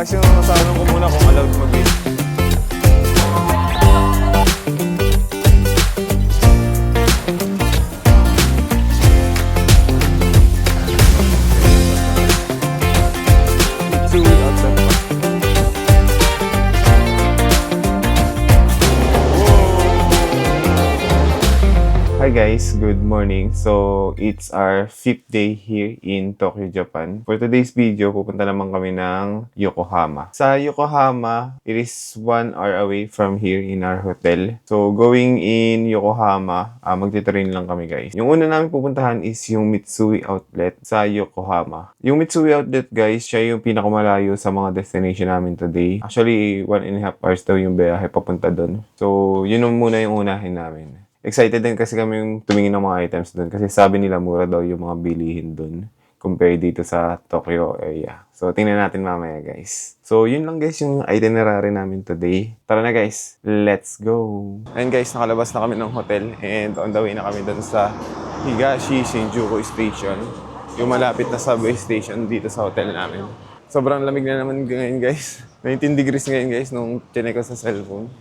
Guys, yung masasabi ko muna kung allowed mag-vape. Hi guys, good morning. So, it's our 5th day here in Tokyo, Japan. For today's video, pupunta naman kami ng Yokohama. Sa Yokohama, it is 1 hour away from here in our hotel. So, going in Yokohama, magti-train lang kami guys. Yung una namin pupuntahan is yung Mitsui Outlet sa Yokohama. Yung Mitsui Outlet guys, siya yung pinakamalayo sa mga destination namin today. Actually, 1.5 hours daw yung biyahe papunta doon. So, yun muna yung unahin namin. Excited din kasi kami yung tumingin ng mga items doon kasi sabi nila mura daw yung mga bilihin doon compare dito sa Tokyo area. So, tingnan natin mamaya guys. So, yun lang guys yung itinerary namin today. Tara na guys, let's go! Ayun guys, nakalabas na kami ng hotel and on the way na kami doon sa Higashi Shinjuku Station. Yung malapit na subway station dito sa hotel namin. Sobrang lamig na naman ngayon guys. 19 degrees ngayon guys nung chinek ko sa cellphone.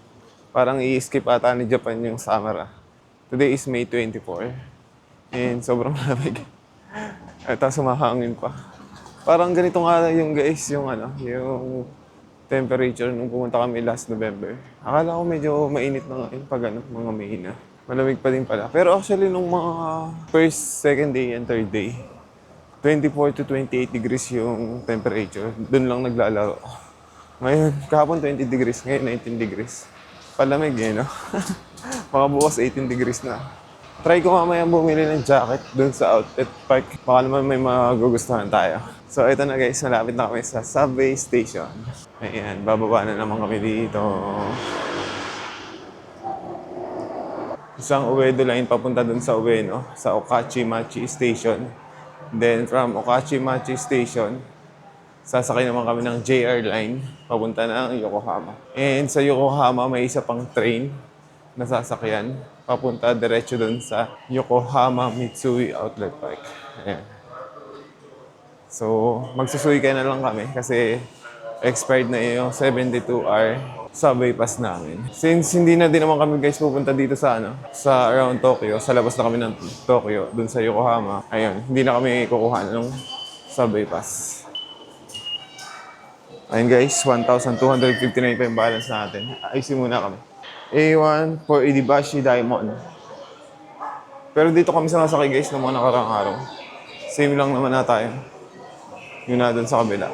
Parang i-skip ata ni Japan yung summer. Today is May 24 and sobrang lamig. Tapos sumahangin pa. Parang ganito nga yung guys, yung temperature nung pumunta kami last November. Akala ko medyo mainit na ngayon pag mga May na. Malamig pa din pala. Pero actually nung mga first, second day and third day, 24 to 28 degrees yung temperature. Doon lang naglalaro. Ngayon, kahapon 20 degrees, ngayon 19 degrees. Palamig no? Mga bukas 18 degrees na. Try ko mamaya bumili ng jacket dun sa outlet park. Baka naman may magugustuhan tayo. So ito na guys, malapit na kami sa subway station. Ayan, bababa na naman kami dito. Isang Uedo line papunta dun sa Ueno, sa Okachimachi Station. Then from Okachimachi Station, sasakay naman kami ng JR line papunta ng Yokohama. And sa Yokohama may isa pang train na sasakyan papunta diretso dun sa Yokohama Mitsui Outlet Park. Ayan. So, magsusuykay na lang kami kasi expired na yung 72-hour subway pass namin. Since hindi na din naman kami guys pupunta dito sa sa around Tokyo, sa labas na kami ng Tokyo, dun sa Yokohama. Ayun, hindi na kami kukuha ng subway pass. Ayun guys, 1,259 pa yung balance natin. Ayusin muna kami. A1 for Idibashi Diamond. Pero dito kami sumasakay guys ng mga nakarang araw. Same lang naman na tayo. Yun na dun sa kabila.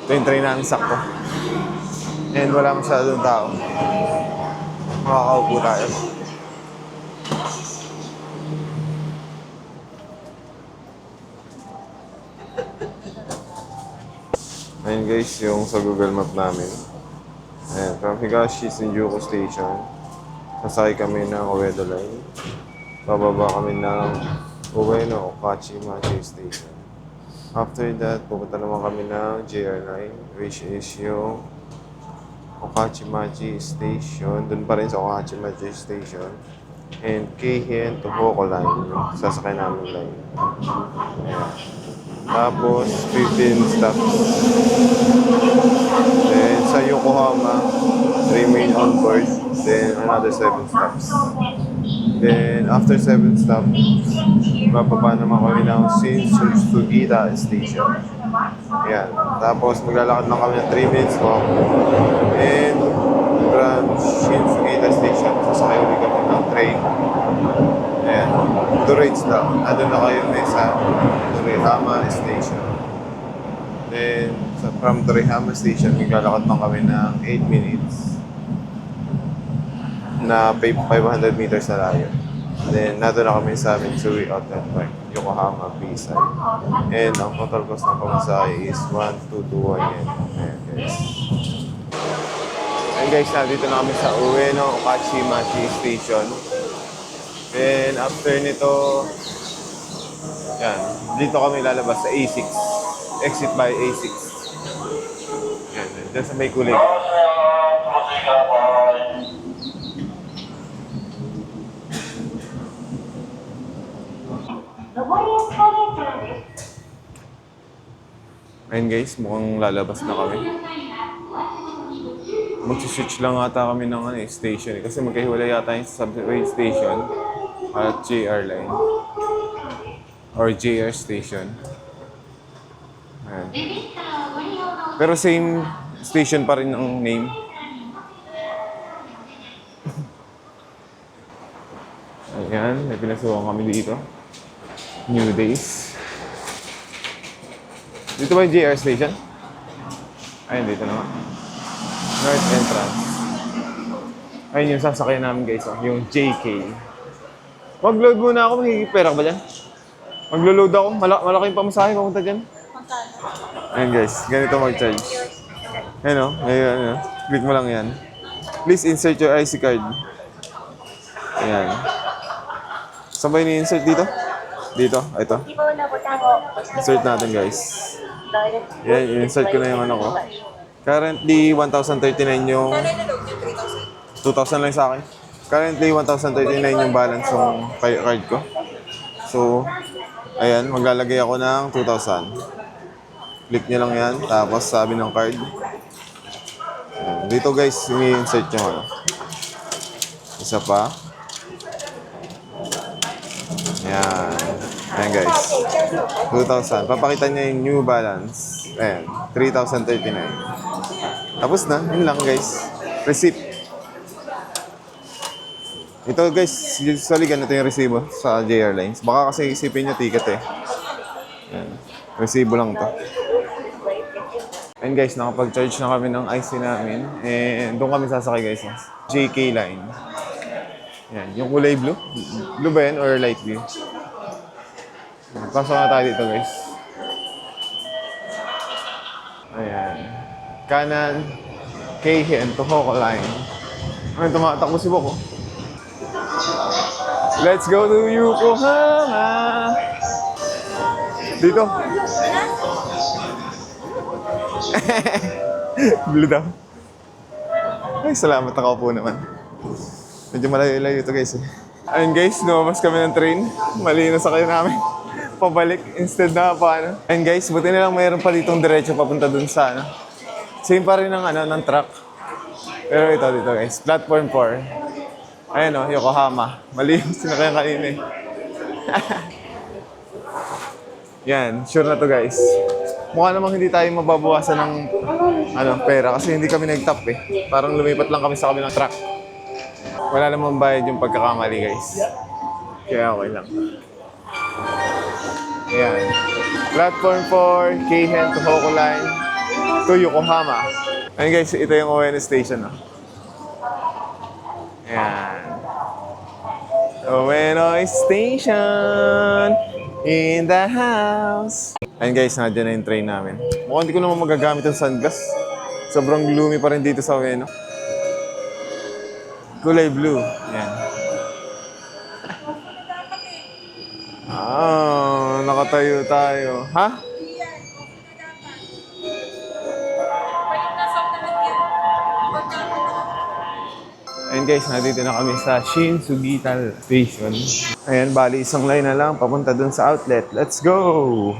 Ito yung train namin sakto. And wala masyadong tao. Makakaupo tayo. Ayun guys, yung sa Google Map namin. Ayan, from Higashi Shinjuku Station. Sasakay kami ng Uedo Line. Bababa kami ng Ueno Okachimachi Station. After that, pupunta naman kami ng JR Line, which is yung Okachimachi Station. Doon pa rin sa Okachimachi Station. And Keihin to Hoko Line, yung sasakay namin line. Ayan. Tapos, 15 stops. Then, sa Yokohama, remain on board. Then, another 7 stops. Then, after 7 stops, bababa naman kami ng Shinjuku Station. Ayan. Tapos, maglalakad lang kami ng 3 minutes walk. And, from Shinjuku Station, sasakay ulit kami ng train. Ayan. Durage lang. Nandun na kayo sa Torihama Station. Then, from Torihama Station, maglalakad lang kami ng 8 minutes na 500 meters na layo. Then, nandun na kami sa Mitsui Outlet Park, Yokohama, B-side. And ang total cost ng pamasahe is 1,221 yen. Ayan guys. Ayan guys, nandito na kami sa Ueno Okachimachi Station. Then, after nito, yan, dito kami lalabas sa A6. Exit by A6. Yan, dyan sa may kulay. Ayun guys, mukhang lalabas na kami. Mag-switch lang ata kami ng station eh. Kasi magkahiwalay yata yung subway station at JR line. Or JR station. Ayan. Pero same station pa rin ang name. Ayan, may pinasukan kami dito. New Days. Dito ba yung JR station? Ayun, dito naman. North entrance. Ayun yung sasakyan namin guys, oh. Yung JK. Mag-load muna ako, mahigipera ka ba dyan? Maglo-load ako, malaking pamasahe papunta dyan. Ayun guys, ganito mag-charge. Ayun o, ayun, click mo lang yan. Please insert your IC card. Ayan. Saan ba ini-insert dito? Dito, ito. Insert natin guys. Yan, insert ko na yung ano ko. Currently, 1,039 yung... 2,000 lang sa akin. Currently, 1,039 yung balance ng card ko. So, ayan, maglalagay ako ng 2,000. Click nyo lang yan, tapos sabi ng card. Ayan. Dito guys, ini-insert yung ano. Isa pa. Ayan. Ayan guys. 2,000. Papakita niya yung new balance. Ayan. 3,039. Tapos na. Yun lang guys. Receipt. Ito guys, usually ganito yung resibo sa JR Lines. Baka kasi isipin nyo ticket eh. Ayan. Resibo lang to. And guys, nakapag-charge na kami ng IC namin. And doon kami sasakay guys. JK line. Yan, yung kulay blue. Blue ba yan or light blue? Pasok na tayo dito guys. Ayan. Kanan. Keihin to Hoko line. Ay, tumatakbo si Boko. Let's go to Yokohama! Dito. Blue daw. Ay, salamat, nakaupo naman. Medyo malayo-layo ito guys eh. Ayun guys, lumabas kami ng train. Mali na sakay namin. Pabalik instead na paano. Ayun guys, buti na lang mayroon pa ditong diretso papunta dun sa ano. Same pa rin ng ng truck. Pero ito dito guys, platform 4. Ayun o, Yokohama. Mali yung sinakyan kanina eh. Yan, sure na to guys. Mukha namang hindi tayo mababawasan ng pera kasi hindi kami nag-top eh. Parang lumipat lang kami sa kabilang truck. Wala namang bayad yung pagkakamali guys. Kaya okay lang. Ayan. Platform 4, Keihin to Hoko line to Yokohama. Ayun guys, ito yung ON station. Ayan. Ueno Station in the house. Ayun guys, nandiyan na yung train namin. Mukhang hindi ko naman magagamit yung sunglass. Sobrang gloomy pa rin dito sa Ueno. Kulay blue. Ayan. Nakatayo tayo. Ha? Ayun guys, nandito na kami sa Shinsugital Station. Ayan, bali isang line na lang papunta dun sa outlet. Let's go!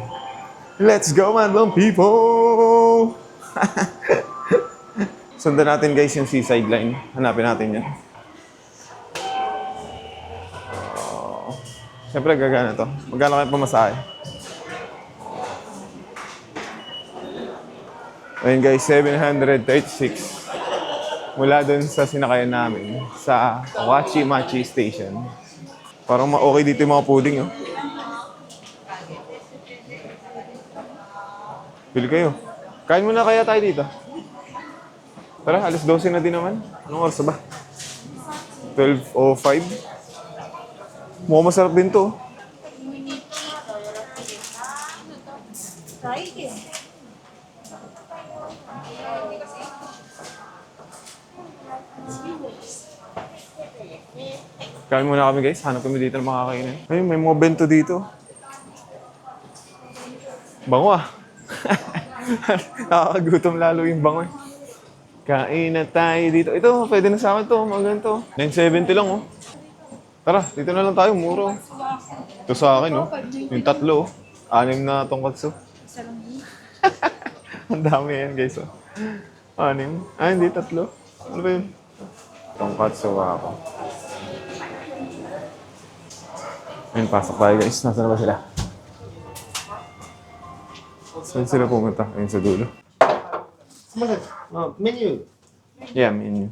Let's go, madlang people! Sundan natin guys yung seaside line. Hanapin natin yan. Siyempre gagana to. Magkano kayo pamasahe? Ayun guys, 736. Mula dun sa sinakayan namin sa Wachimachi Station. Parang okay dito yung mga pudding, oh. Pili kayo. Kain muna kaya tayo dito. Tara, alas 12 na din naman. Anong oras ba? 12:05. Mukhang masarap din to. Kain muna kami guys. Hanap kami dito ng mga kakainin. Ay, may mga bento dito. Bango ah. Nakakagutom lalo yung bango eh. Kain na tayo dito. Ito, pwede na sa akin to. Mga ganito. 970 lang oh. Tara, dito na lang tayo. Muro. Ito sa akin oh. Yung tatlo oh. 6 na tongkatsu. Ang dami yan, guys. Oh. Anim. Ah, hindi, tatlo. Ano ba yun? Tonkatsu ako. Ayun, pasok tayo, guys. Nasaan na ba sila? Saan sila pumunta? Ayun sa dulo. メニュー Yeah, menu.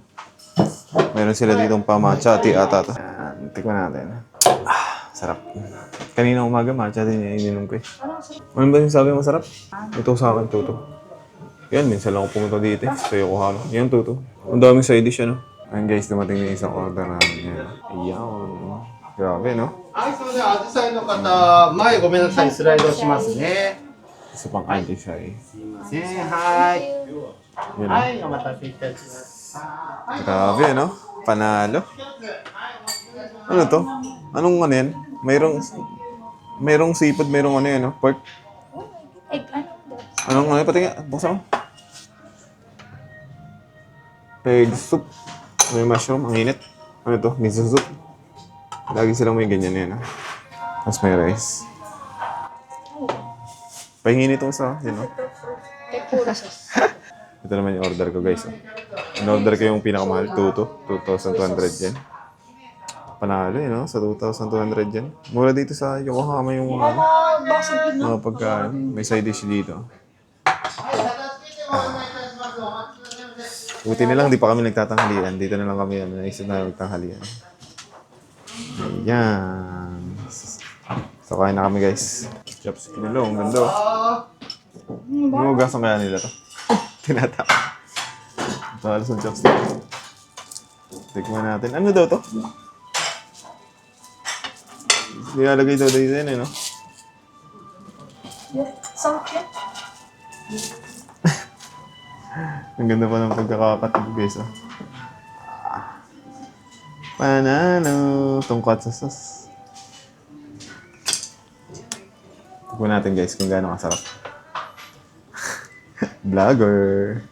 Meron sila ditong pa-matcha, tea ata to. Ayan, tikman natin. Ah, sarap. Kanina umaga, matcha din yung ininom ko eh. Ano ba yung sabi mo sarap? Ito sa akin, tuto. Yan, minsan lang ako pumunta dito eh, sa Yokohama. Yan, tuto. Ang daming side dish, ano? Ayun guys, dumating na isang order namin. Yan. Ayan. Grabe, no? はい、すみません。アジサイの方、前ごめんなさい。スライドしますね。 Isa pang anti-shy. すみません。はい。 Yan, は no? い、お待たせいたします。 Grabe, no? Panalo. Ano to? Anong ano yan? Mayroong seafood, mayroong ano yan, no? Pork. Egg, ano? Anong ano? Pati nga, buksan mo. Pig soup. May mushroom, ang init. Ano to? Miso soup. Lagi silang may ganyan yan, ha? Tapos may rice. Pahingin itong sa, yun, no? Kay puro sauce. Ito naman yung order ko, guys. In-order ko yung pinakamahal, 2,200 yen. Panalo, yun, no? Sa 2,200 yen. Mura dito sa Yokohama yung mga, Basag yun, no? mga pagkain. May side dish dito. Buti na lang, di pa kami nagtatanghalian. Dito na lang kami, naisip na magtanghalian. Ayan. So, kain na kami, guys. Chops kinilo, ang ganda. Hinugasan kaya nila to? Tinatap. Ito, alas ng chops dito. Tikman natin. Ano daw to? Nilalagay daw dito yun, eh, no? Sarap yan. Ang ganda pa ng pagkakakatib, guys, oh. Panalo! Tonkatsu sauce. Tignan natin, guys, kung gaano kasarap. Vlogger!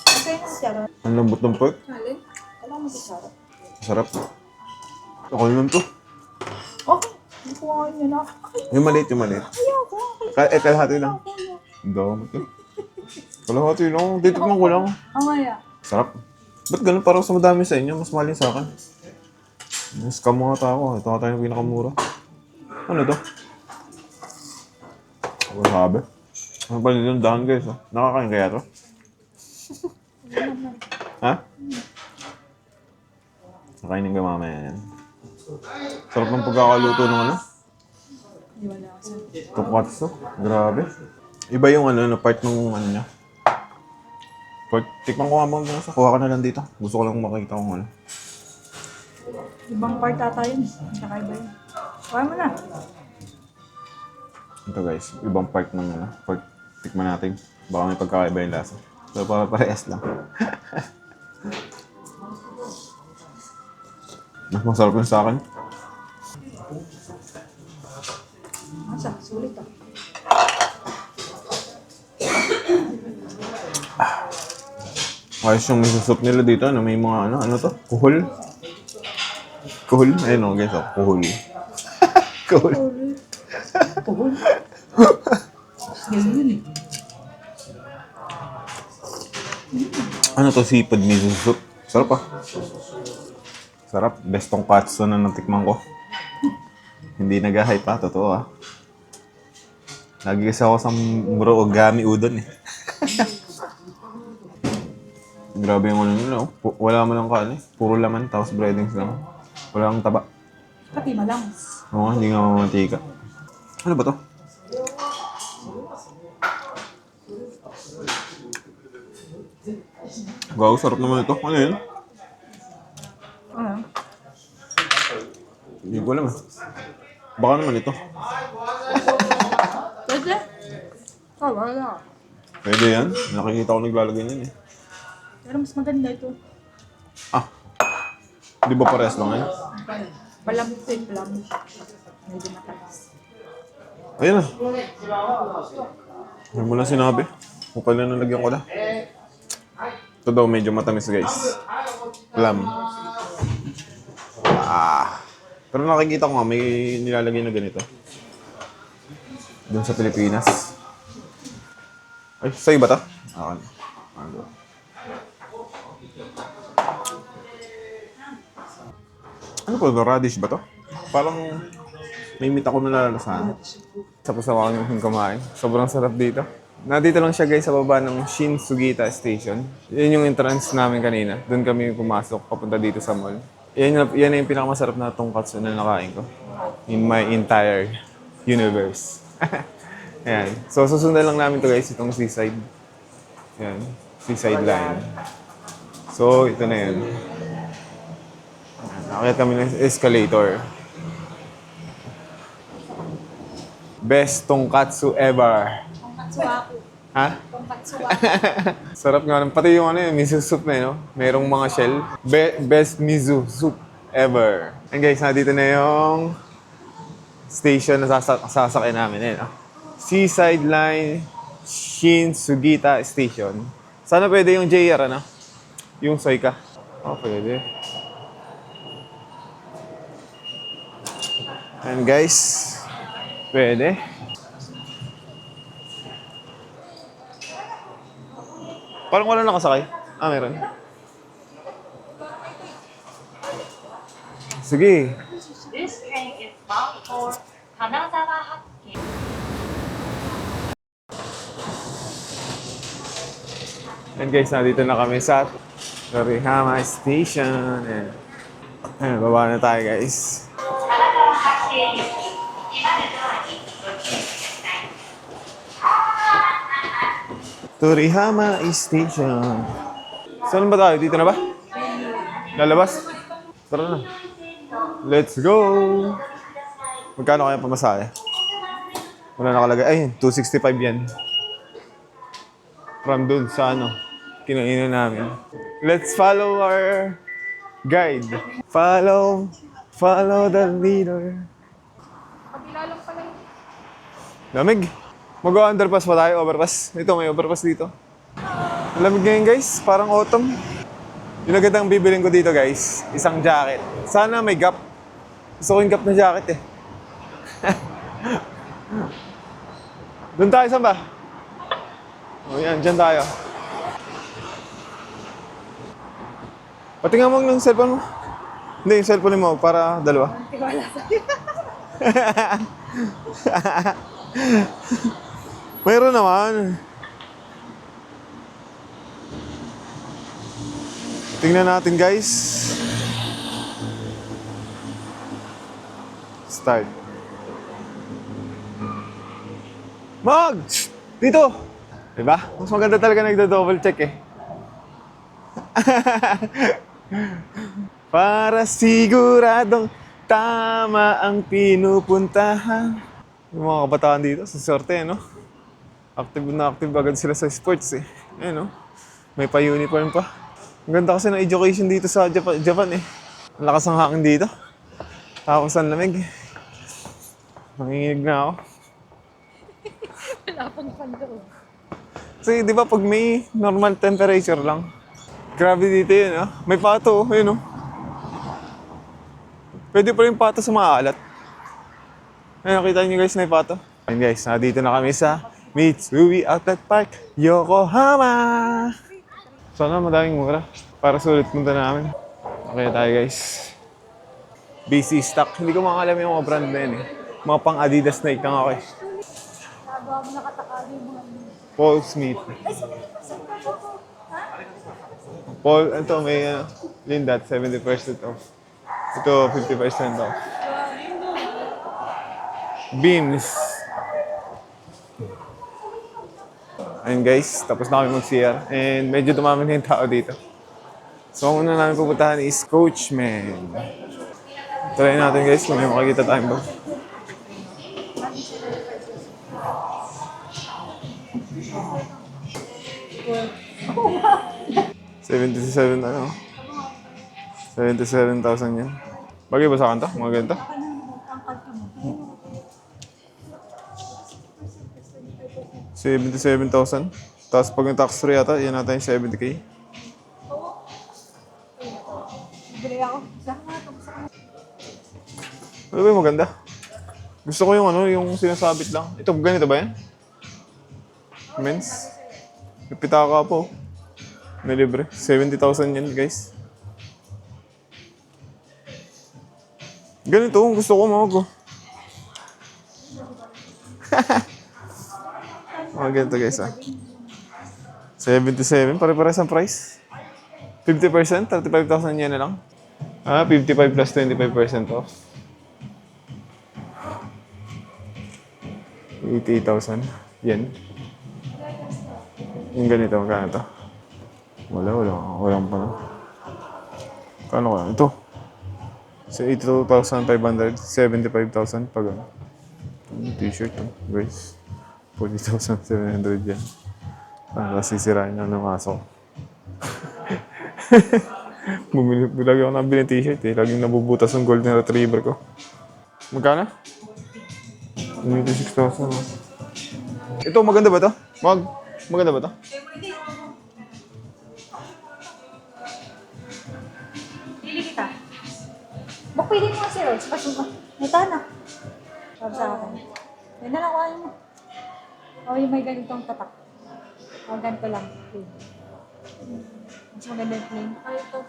Okay na sarap. Ang lambot ng pork. Alin? Alam mo sarap. Sarap. Ako naman to. Okay. Hindi ko nga yun na. Yung maliit, yung maliit. Ayoko. Kalahati lang. Ang dami to. Kalahati lang. Titikman ko lang. Amaya. Sarap. Ba't ganun? Parang sa madami sa inyo. Mas mahal yun sa akin. Scam mga tao. Ito nga tayo yung pinakamura. Ano to? Ako sabi. Ano pa nila yung dahon, guys? Oh? Nakakain kaya to? Ha? Nakainin ka mamaya yan. Sarap ng pagkakaluto ng ano? Iwala ako sa... Tonkatsu. Grabe. Iba yung ano, part ng ano niya. Part, tikman ko nga bang sa kuha ka na lang dito. Gusto ko lang makita kung ano. Ibang part ata yun. Kakaiba yun. Kaya mo na. Ito guys, ibang part ng ano. Part, tikman natin. Baka may pagkakaiba yung lasa. So, parehas lang. Mas masarap yun sa akin. Asa, sulit ah. Ayos yung miso soup nila dito. Ano, may mga ano to? Kuhol. Kuhol? Ayun o guys, oh. Kuhol. Kuhol. Puhol. Yun eh. Ano to? Seafood miso soup. Sarap ah. Sarap. Best tonkatsu na natikman ko. Hindi nag-hype pa. Totoo ah. Lagi kasi ako sa Muroogami udon eh. Grabe yung ano nila oh. Wala mo lang kanin. Puro laman, tapos breadings lang. Walang taba. Pati malang. Oo nga, hindi nga mamatika. Ano ba to? Wow, sarap naman ito. Ano yun? Ano? Hindi ko alam eh. Baka naman ito. Pwede? Oh, wala. Pwede yan. Nakikita ko naglalagay niyan eh. Pero mas maganda ito. Ah. Di ba parehas lang yan? Palamig ito yung palamig. Medyo matalas. Ayun na. Ano mo na sinabi? Kung pala nalagyan ko na. Ito daw medyo matamis guys. Plum. Ah. Pero nakikita ko nga, may nilalagay na ganito. Doon sa Pilipinas. Ay, sa'yo ba ito? Akin. Ano po, radish ba to? Parang may meat ako nalalasahan. Tapos ako yung kumain. Sobrang sarap dito. Nandito lang siya guys sa baba ng Shin Sugita Station. Yan yung entrance namin kanina. Doon kami pumasok papunta dito sa mall. Yan yung pinakamasarap na tonkatsu na nakain ko. In my entire universe. Ayan. So susundan lang namin to guys, itong seaside. Ayan. Seaside line. So ito na yun. Nakakit kami ng escalator. Best tonkatsu ever. Tonkatsu. Ha? Tonkatsu. Sarap nga. Pati yung ano yun, miso soup na yun, no? Merong mga shell. Best miso soup ever. And guys, nandito na yung station na sasakay namin. No? Seaside Line, Shin Sugita Station. Sana pwede yung JR, ano? Yung Soika. Oh, pwede. And guys, pwede. Parang wala nakasakay. Ah, meron. Sige. This train is bound for Kanazawa Hakki. And guys, nandito na kami sa Torihama Station. Ayan, baba na tayo guys. Torihama Station. Saan ba tayo? Dito na ba? Lalabas? Tara na. Let's go! Magkano kaya pamasahe? Wala nakalagay. Ay, 265 yan. From dun sa ano, kinainan namin. Let's follow our guide. Follow the leader. Paglalang pala yun. Lamig. Mag-underpass pa tayo, overpass. Ito, may overpass dito. Lamig ngayon guys, parang autumn. Yung agad ang bibilin ko dito guys, isang jacket. Sana may gap. Gusto ko yung gap na jacket eh. Doon tayo, saan ba? O yan, dyan tayo. Patingnan mo ng cellphone mo. Hindi, yung cellphone mo para dalawa. Tiwala sa'yo. Mayroon naman. Tingnan natin guys. Start. Mag! Dito! Diba? Mas maganda talaga nagda-double check eh. Para siguradong tama ang pinupuntahan. Yung mga kabataan dito, sa sorte, no? Active na active agad sila sa sports eh. Ayun, no? May pa-uniform pa. Ang ganda kasi ng education dito sa Japan eh. Ang lakas ng hangin dito. Tapos ang lamig. Nanginginig na ako. Wala pang pando. Kasi di ba pag may normal temperature lang, grabe dito yun, ah. May pato, yun, oh. Pwede pa rin pato sa mga alat. Ayun, nakita niyo guys, may pato. Ayun guys, nandito na kami sa Mitsui Outlet Park, Yokohama! Sana madaming mura para sulit punta namin. Okay tayo guys. BC stock. Hindi ko makakalam yung mga brand na yun eh. Mga pang Adidas Nike lang ako eh. Nagawa mo nakatakali yung mga Paul Smith. Paul, ito may Lindat, 70% off. Ito, 50% off. Beams. Ayun guys, tapos na kami mag-CR. And medyo dumami na yung tao dito. So, ang una namin pupuntahan is Coachman. Try natin guys kung may makikita tayong ba. $77,000 ano? 77,000 yan. Bagay ba sa akin to? Mga ganito? $77,000. Tapos pag yung tax free yata, yan natin yung 70K. bili ako. Saka nga, tapos ako. Ano ba yung maganda? Gusto ko yung ano, yung sinasabit lang. Ito, ganito ba yan? Men's? May pitaka po. May libre. 70,000 yan, guys. Ganito, gusto ko mga mga ganito, guys, ah. 77, pare-pares ang price. 50%, 35,000 yan na lang. 55 plus 25% off. 88,000. Yan. Yung ganito, magkano to? Walang pa na. Kano kaya? Ito. So, 82,500, 75,000 pag ano. T-shirt to, guys. 40,700 yan. Sisirain na ng aso. Lagi ako nabili ng t-shirt eh. Laging nabubutas ng golden retriever ko. Magkano? 26,000. Ito, maganda ba to? Maganda ba to? Pili kita. Bak, pili mo si Rose. Pasuka. May tana. Sabi sa akin. Yan na lang kuhain mo. O yung may ganitong tatak. O ganito lang. Plain. Mas maganda yung plain. Ay, ito.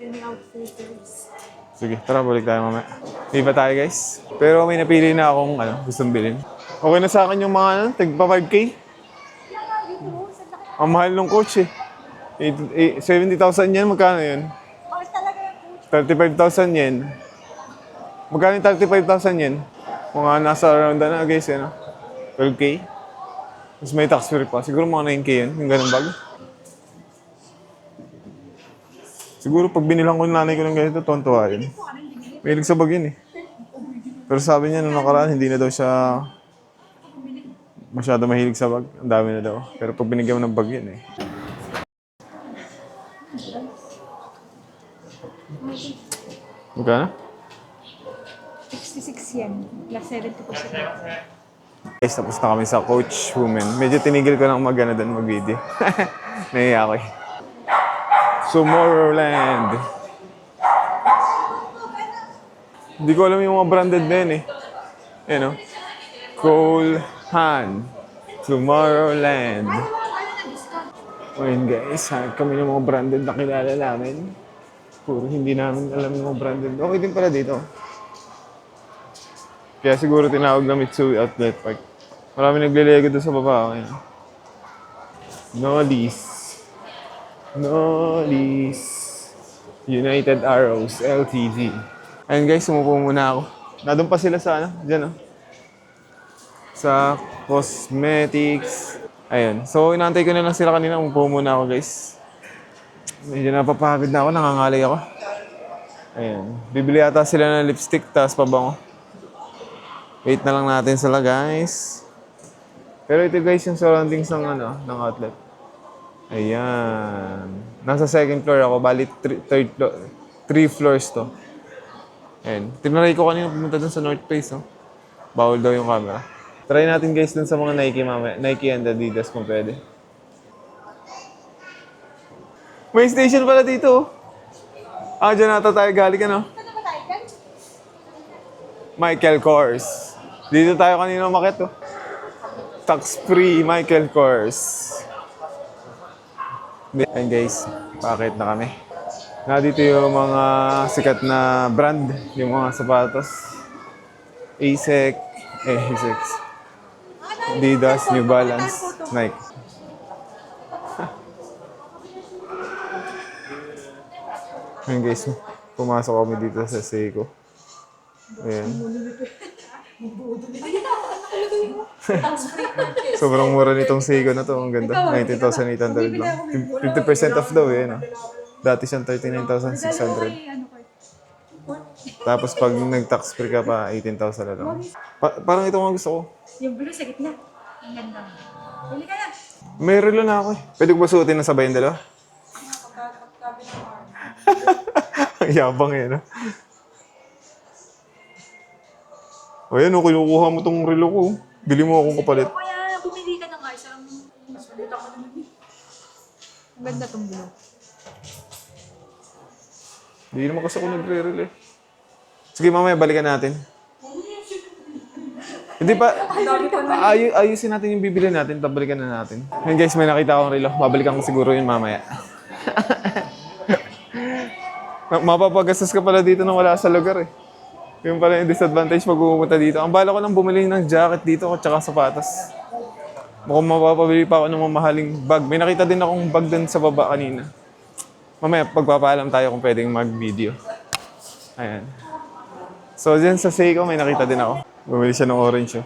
Yung outfitters. Sige, tara, balik tayo mamaya. Iba tayo, guys. Pero may napili na akong gustong bilhin. Okay na sa akin yung mga tagpa 5K. Ang mahal ng coach eh. 70,000 yan, magkano yun? Bakit talaga yung coach? 35,000 yen. Magkano yung 35,000 yen? Mga nasa around na, guys, yan. 12K. Tapos may tax free pa. Siguro mga 9K yun, yung ganun bag. Siguro pag binilang ko yung nanay ko ng ganito, tuwan-tuwa yun. Mahilig sa bag yun eh. Pero sabi niya nung nakaraan, hindi na daw siya masyado mahilig sa bag. Ang dami na daw. Pero pag binigyan mo ng bag yun eh. Magkano? 66 yan. Plus 70%. Guys, tapos na kami sa Coach Women. Medyo tinigil ko lang mag-video. Nahiya ako eh. Tomorrowland. Hindi ko alam yung mga branded na yun eh. Ayan o. Cole Han. Tomorrowland. Ayun guys, hanap kami ng mga branded na kilala namin. Puro hindi namin alam yung mga branded. Okay din pala dito. Kaya siguro tinawag na Mitsui Outlet Park. Marami naglilego doon sa baba. Ayan. Nollies. United Arrows, LTD. Ayun guys, sumupo muna ako. Nandun pa sila sa dyan sa cosmetics. Ayun. So, inaantay ko na lang sila kanina. Umupo muna ako guys. Medyo napapagod na ako, nangangalay ako. Ayun. Bibili ata sila ng lipstick, tapos pabango. Wait na lang natin sila guys. Pero ito guys yung surroundings ng ng outlet. Ayan. Nasa second floor ako, bali 3 floors to. Ayan. Tinry ko kanina pumunta dun sa North Face, oh. Bawal daw yung camera. Try natin guys dun sa mga Nike mamaya. Nike and Adidas kung pwede. May station pala dito, oh. Dyan nata tayo galing, ano? Michael Kors. Dito tayo kanina umakit, oh. Tax-free Michael Kors. Ayan guys, pakit na kami. Dito yung mga sikat na brand, yung mga sapatos. Asics, Adidas, New Balance, Nike. Ayan guys, pumasok kami dito sa Seiko. Ayan. Sobrang mura nitong Seiko na to. Ang ganda. 19,800 lang. 50% off daw eh. No? Dati siyang 39,600. Tapos pag nag-tax free ka pa, 18,000 na lang. Parang ito nga gusto ko. Yung blue sa gitna. Ang ganda. Huli ka na. May relo na ako eh. Pwede ko ba suotin na sabay yung dalawa? Ang yabang eh, no? O yan, kinukuha mo tong relo ko. Bili mo akong kapalit. Kaya bumili ka na nga. Isang sulit ako naman eh. Ang ganda tong blue. Hindi naman kasi ako nagre-relo eh. Sige, mamaya balikan natin. Hindi pa, ayusin natin yung bibili natin, tapos balikan na natin. Ayun guys, may nakita akong relo. Babalikan ko siguro yun mamaya. Mapapagastos ka pala dito nang wala sa lugar eh. Yung pala yung disadvantage pag pumunta dito. Ang bala ko lang bumili ng jacket dito at saka sapatos. Mukhang mapapabili pa ako ng mamahaling bag. May nakita din akong bag dun sa baba kanina. Mamaya pagpapaalam tayo kung pwedeng mag-video. Ayan. So dyan sa Seiko may nakita din ako. Bumili siya ng orange oh.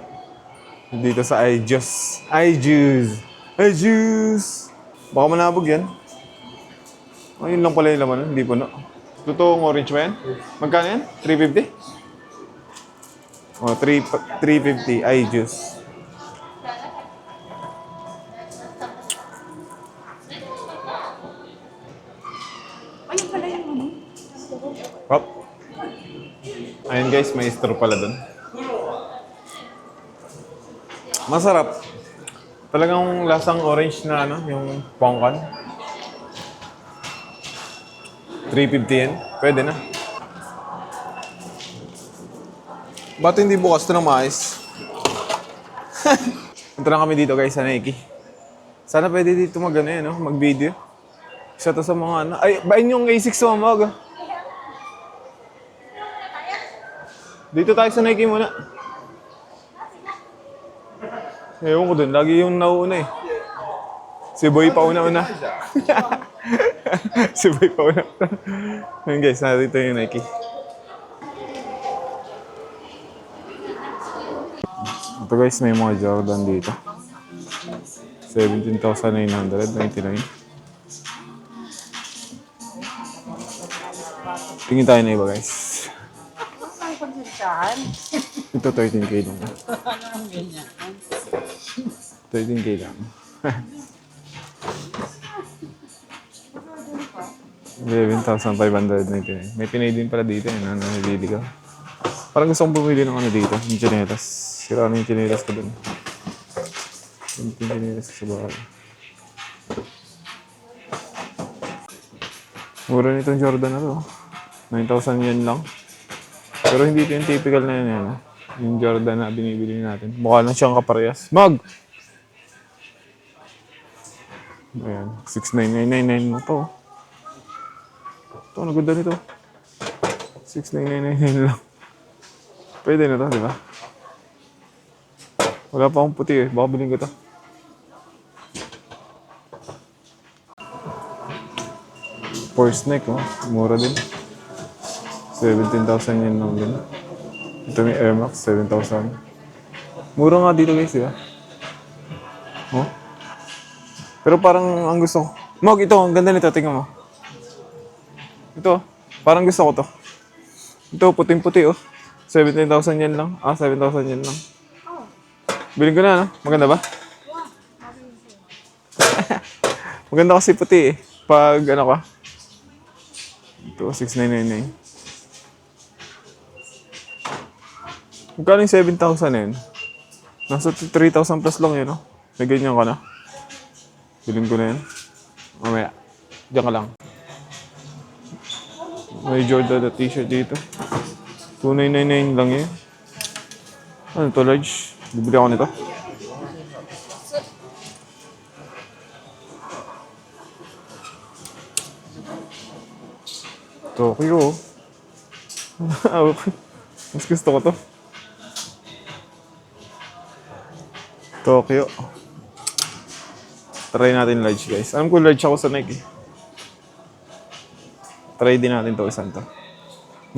Dito sa iJuice. iJuice! Baka manabog yan. Oh, yun lang pala yung laman, hindi po no. Totoong orange ba yan? Magkano yan? 350? Oh, 350 iJuice. Ayun pala yung ano. Hop. Ayun guys, may straw pala dun. Masarap. Talagang lasang orange na ano, yung pongkan. 350 yan. Pwede na. Ba't hindi bukas ito ng mais? Punta lang kami dito guys sa Nike. Sana pwede dito mag-video. Isa to sa mga ano. Ay, bain yung A6 mo mag. Dito tayo sa Nike muna. Ewan ko dun, lagi yung nauuna eh. Si Boy pa una-una. Si Boy pa una-una. Ayun guys, dito yung Nike. Ito guys, may mga Jordan dito. 17,999. Tingin tayo na iba guys. Ito 13K lang. 13K lang. 11,599. May pinay din pala dito yun, ano, nabili ka. Parang gusto kong bumili ng ano dito, yung chinelas. Sira na yung chinelas ko dun. Yung chinelas ko sa bahay. Mura nitong Jordan na to. 9,000 yen lang. Pero hindi ito yung typical na yun, ano. Yung Jordan na binibili natin. Mukha lang siyang kaparehas. Mag! Ayan, 6,999 mo to. Ito, ang ganda nito. 6,999 lang. Pwede na to, di ba? Wala pa akong puti eh. Baka bilhin ko to. Force neck, oh. Mura din. 17,000 yen lang din. Ito may Air Max, 7,000. Mura nga dito guys, di ba? Oh. Pero parang ang gusto ko. Mog, ito, ang ganda nito. Tingnan mo. Ito, parang gusto ko to. Ito, puting-puti oh. 17,000 yen lang. 7,000 yen lang. Bilhin ko na, no? Maganda ba? Maganda kasi puti eh. Pag ano ka. Ito, 6,999. Magkano yung 7,000 yun? Nasa 3,000 plus lang yun, no? May ganyan ka na. Bilhin ko na yun. Mamaya. Diyan ka lang. May Jordan na t-shirt dito. 2,999 lang yun. Ano to, large? Bibili ako nito. Tokyo. Mas gusto ko to. Tokyo. Try natin large guys. Alam ko large ako sa Nike. Try din natin to isang to.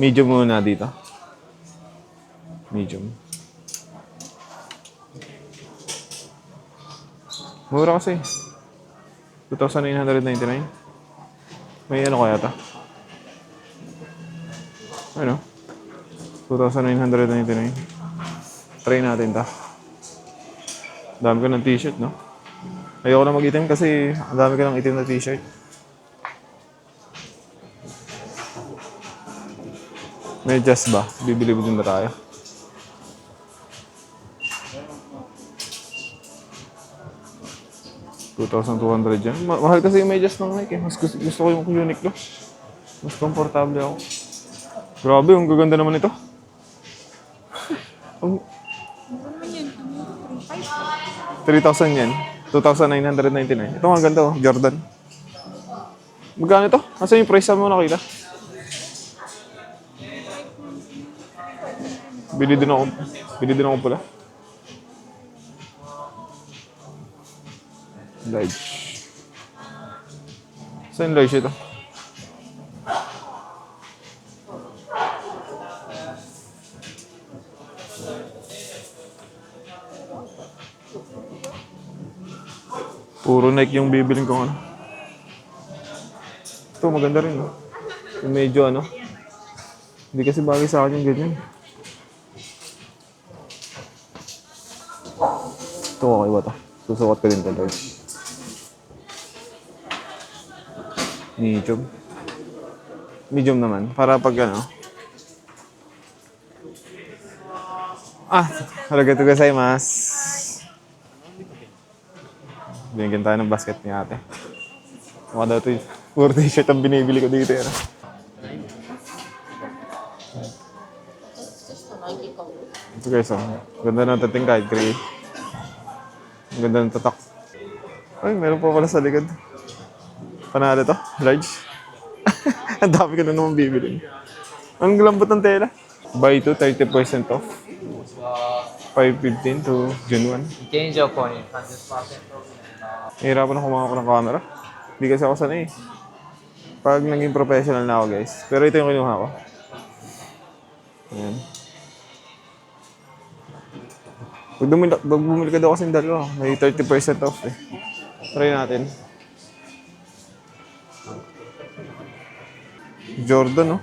Medium muna dito. Medium. Mura kasi. 2,999. May ano kaya to? Ano? 2,999. Try natin to. Dami ko ng t-shirt, no? Ayoko na mag-itim kasi ang dami ko ng itim na t-shirt. May just ba? Bibili din ba tayo? $2,200 yan. Mahal kasi yung medyas ng Nike. Mas gusto ko yung Uniqlo. Mas komportable ako. Grabe, ang gaganda naman ito. Ang 3,000 yan. 2,999. Ito ang ganda oh, Jordan. Magkano ito? Asa yung price mo nakita? Bili din ako pula. Large. Saan large ito? Puro Nike yung bibiling ko ano. Ito maganda rin no. Yung medyo ano. Hindi kasi bagay sa akin yung ganyan. Ito okay ba ito? Susukat ko din ito guys. Medium. Medium naman. Para pag ano. Arigatou gozaimasu. Binigyan tayo ng basket ni ate. Mukha daw ito puro t-shirt ang binibili ko dito. Yan. Ito guys, oh. Ganda ng tating kahit gray. Ang ganda ng tatak. Ay, meron pa pala sa likod. Panalo to? Large? Ang dami ko na naman bibili. Ang lambot ng tela. Buy 2, 30% off. 5:15 to June 1. 現状購入30%。 Nahirapan ako kumakakuha ng camera. Hindi kasi ako sanay. Pag naging professional na ako guys. Pero ito yung kinuha ko. Ayan. Pag bumili ka daw kasi ng dalawa, may 30% off eh. Try natin. Jordan, no?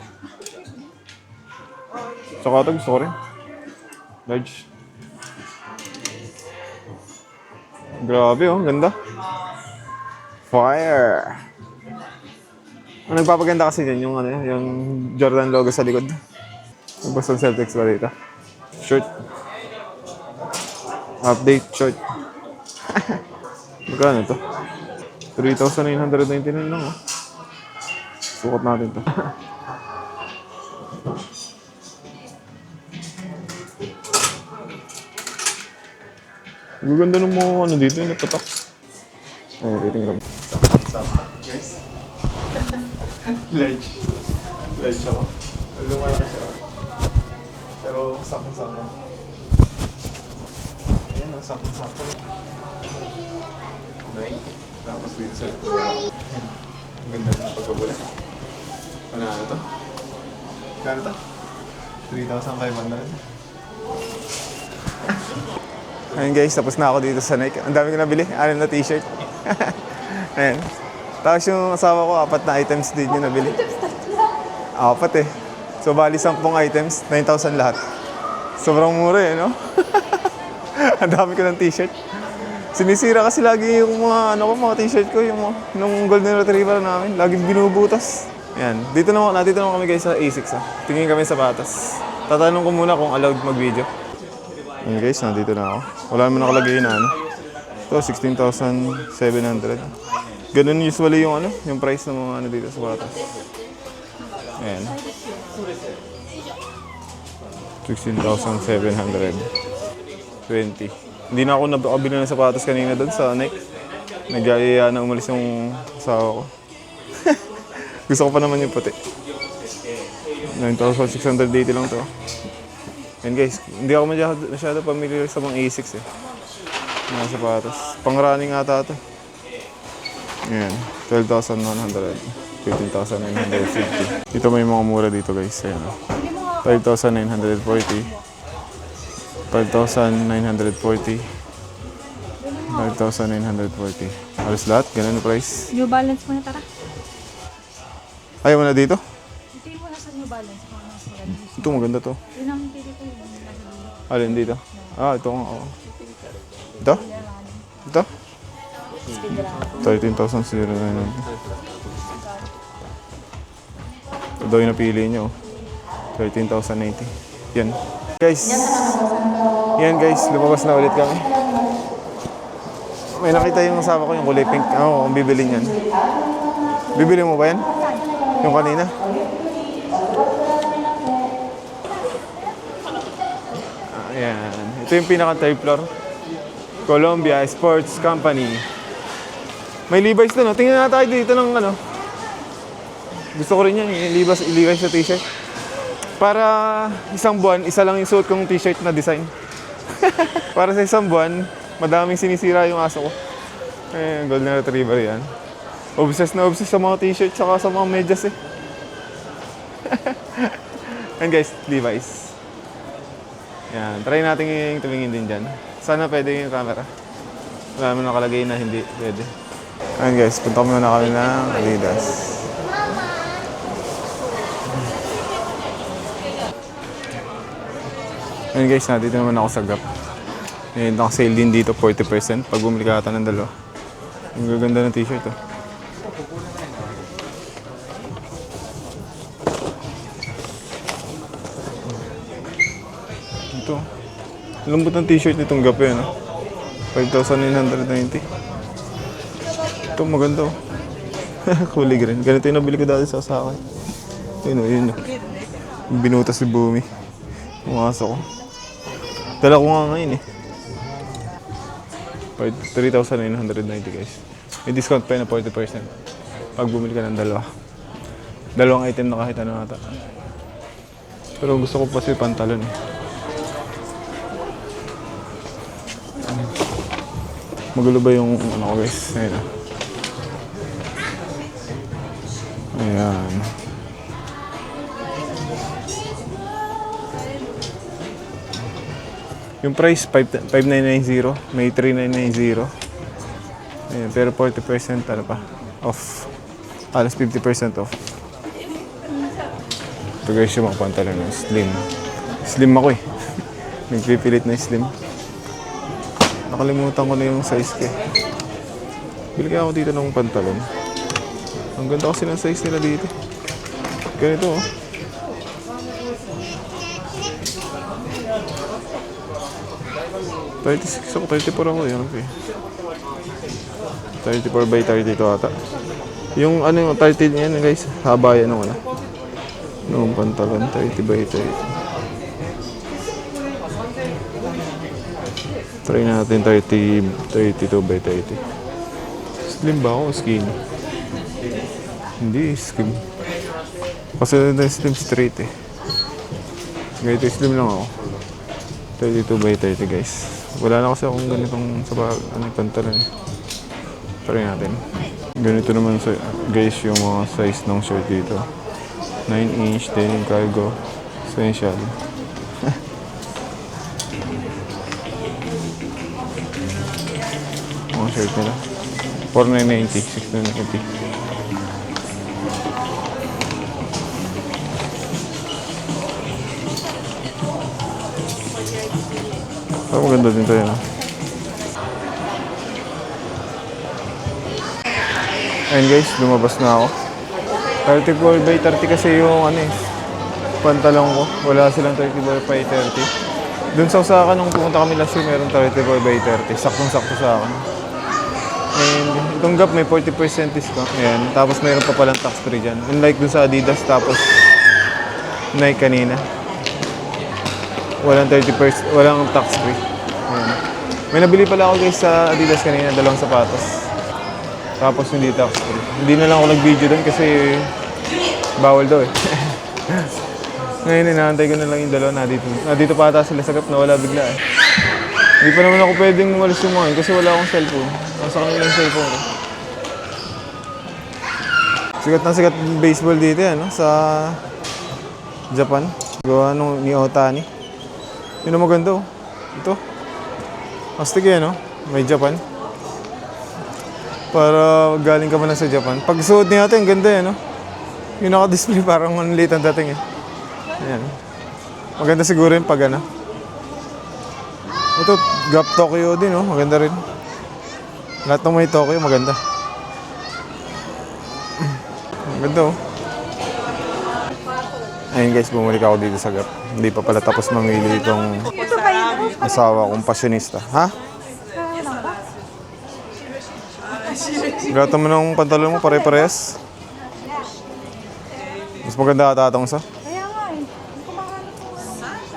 Tsaka ito, gusto ko rin. Large. Grabe, oh. Ganda. Fire! Ang nagpapaganda kasi yan, yung, ano, yung Jordan logo sa likod. Yung Boston Celtics ba dito? Shirt. Update shirt. Magkano ito? 3,999 lang, oh. Sukat natin ito. Ang ganda ng mga ano dito, yung natatak. Ay, rating lang. Guys. Large. Large ako. Lumalaki siya. Pero sakong-sakong. Ayan, ang sakong-sakong. Nike. Tapos dito sa ang ganda ng pagkabula. Ano to? Kano to? 3,500. Ayun guys, tapos na ako dito sa Nike. Ang dami ko nabili, 6 na t-shirt. Ayan. Tapos yung asawa ko, 4 na items din yung nabili. 4 eh. So bali 10 items, 9,000 lahat. Sobrang mura eh, no? Ang dami ko ng t-shirt. Sinisira kasi lagi yung mga t-shirt ko, yung nung golden retriever namin. Laging binubutas. Ayan. Dito naman kami guys sa A6 ha. Tingin kami sa patas. Tatanong ko muna kung allowed mag-video. Ayan guys, nandito na ako. Wala naman nakalagay na ano. Ito, 16,700. Ganun usually yung yung price ng mga dito sa patas. Ayan. 16,720. Hindi na ako nakabili ng sapatos kanina doon sa Nike. Nagyayaya na umalis yung asawa ko. Gusto ko pa naman yung puti. 9,680 lang to. And guys, hindi ako masyado familiar sa mga A6 eh. Mga sapatos. Pang-running ata ito. Ayan, 12,100. 15,950. Dito may mga mura dito guys. Ayan, 5,940. 5,940. 5,940. Halos lahat, ganun yung price. New Balance muna, tara. Ayaw mo na dito? Ito mo na sa New Balance. Ito maganda to. Yun ang pili ko yung nasa dito. Alin dito? Ito nga. Oh. Ito? Ito? 13,009. Ito daw yung napili nyo. 13,090. Yan. Yan guys, lumabas na ulit kami. May nakita yung asawa ko, yung kulay pink. Kung bibili niyan. Bibili mo ba yan? Yung kanina? Ayan. Ito yung pinaka third floor. Columbia Sports Company. May Levi's doon, no? Tingnan natin tayo dito ng ano. Gusto ko rin yan, yung Levi's na t-shirt. Para isang buwan, isa lang yung suot kong t-shirt na design. Para sa isang buwan, madaming sinisira yung aso ko. Eh, golden retriever yan. Obsessed na obsessed sa mga t-shirt saka sa mga medyas eh. And guys, Levi's. Yan, try natin yung tumingin din dyan. Sana pwede yung camera. Wala mo nakalagay na hindi pwede. Ayan guys, punta muna kami ng Adidas. Ayan guys, nandito naman ako sa Gap. Ayan, naka-sale din dito 40% pag bumili ka ata ng dalawa. Ang gaganda ng t-shirt oh. Ito. Lambot ng t-shirt nitong Gap yan oh. 5,990. Ito maganda oh. Kulay green. Ganito yung nabili ko dati sa Osaka. Yun oh, yun oh. Binutas si Bumi. Pumasok ko. Dala ko nga ngayon eh. 3,990 guys. May discount pa yun na 40%. Pag bumili ka ng dalawa. Dalawang item na kahit ano ata. Pero gusto ko pa si pantalon eh. Magulo ba yung ano ko guys? Ayun ah. Ayan. Yung price, 5,990. May 3,990. Ayan, pero 40% ano pa? Off. Alas 50% off. Ito guys yung mga pantalon ng slim. Slim ako eh. Nagpipilit na slim. Nakalimutan ko na yung size ko eh. Bili kaya ako dito ng pantalon. Ang ganda kasi ng size nila dito. Ganito oh. $36 ako, 34 ako yun. Okay. 34 by 30 ito ata. Yung ano yung 30 yan guys, haba yan ng ano. Noong pantalon, 30 by 30. Try natin 32 by 30. Slim ba ako o skinny? Hindi, slim. Kasi na slim straight eh. Ganito slim lang ako. 32 by 30 guys. Wala na kasi akong ganitong sa pantalon eh. Try natin. Ganito naman sa guys yung mga size ng shirt dito. 9-inch, denim cargo, essential. Mga shirt nila. 4,990, 6,990. Oh, maganda din tayo, no? Ayun guys, lumabas na ako. 34 by 30 kasi yung ano eh, pantalon ko. Wala silang 34 by 30. Doon sa Osaka nung pumunta kami last year, meron 34 by 30. Saktong-sakto sa akin. And itong Gap may 40% discount. Ayan. Tapos mayroon pa palang tax free dyan. Unlike dun sa Adidas, tapos Nike kanina. Walang 30%, walang tax free. Ayan. May nabili pala ako guys sa Adidas kanina, dalawang sapatos. Tapos hindi tax free. Hindi na lang ako nag-video doon kasi bawal daw eh. Ngayon inaantay ko na lang yung dalawa na dito. Nandito pa ata sila sa Gap, nawala bigla eh. Hindi pa naman ako pwedeng umalis yung mga kasi wala akong cellphone. Nasa kanila yung cellphone ko. Sikat na sikat baseball dito yan, no? Sa Japan. Gawa ni Otani. Yun ang maganda oh. Ito. Astig yan, no? May Japan. Para galing ka man sa Japan. Pag suot niya natin, ang ganda yan, no? Yung naka-display parang manlit ang dating eh. Ayan. Maganda siguro yung pag ano. Ito, Gap Tokyo din, no? Maganda rin. Lahat ng may Tokyo, maganda. Maganda, oh. Ayun guys, bumalik ako dito sa Gap. Hindi pa pala tapos mamili itong asawa kong pasyonista. Ha? Gata mo ng pantalon mo, pare-parehas. Mas maganda ata itong isa. Kaya nga eh. Hindi ko makahanap po.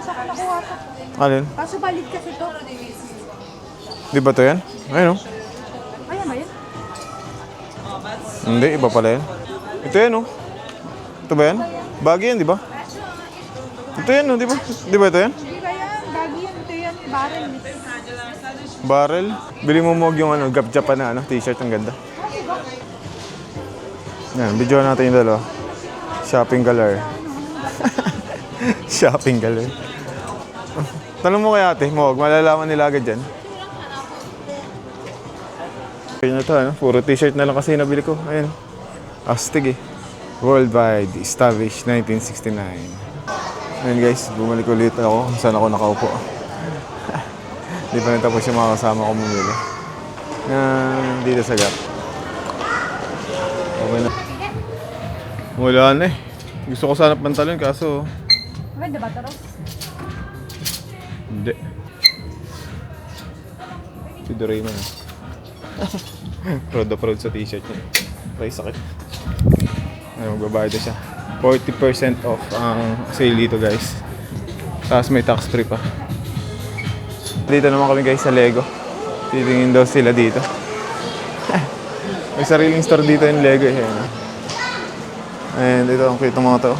Saan ka nakuha ito? Alin? Kaso valid kasi to. Di ba to yan? Ayun, oh. Ayan ba yun? Hindi, iba pala yan. Ito yan, oh. Ito ba yan? Bagay yan, di ba? Ito yan, oh, di ba? Di ba ito yan? Hindi ba yan? Gagi yan. Ito yan. Barrel. Barrel. Bili mo yung ano, Gap Japan na ano, t-shirt. Ang ganda. Yan, videoan natin yung dalawa. Shopping galore. Shopping galore. Tanong mo kay ate, Mog, malalaman nila agad dyan. Kaya na to, ano? Puro t-shirt na lang kasi nabili ko. Ayun. Astig eh. Worldwide, established 1969. Ayun guys, bumalik ulit ako kung saan ako nakaupo. Hindi pa natapos yung mga kasama ko bumili. Dito sa Gap. Okay na. Wala na eh. Gusto ko sana pantalon kaso Maganda ba ito, Ros? hindi. Si Doraemon eh. Proud na proud sa t-shirt niya. Try sakit. Ano, magbabayad na siya. 40% off ang sale dito guys. Tapos may tax free pa. Dito naman kami guys sa Lego. Titingin daw sila dito. May sariling store dito yung Lego eh. Ano? And ito ang cute ng mga to.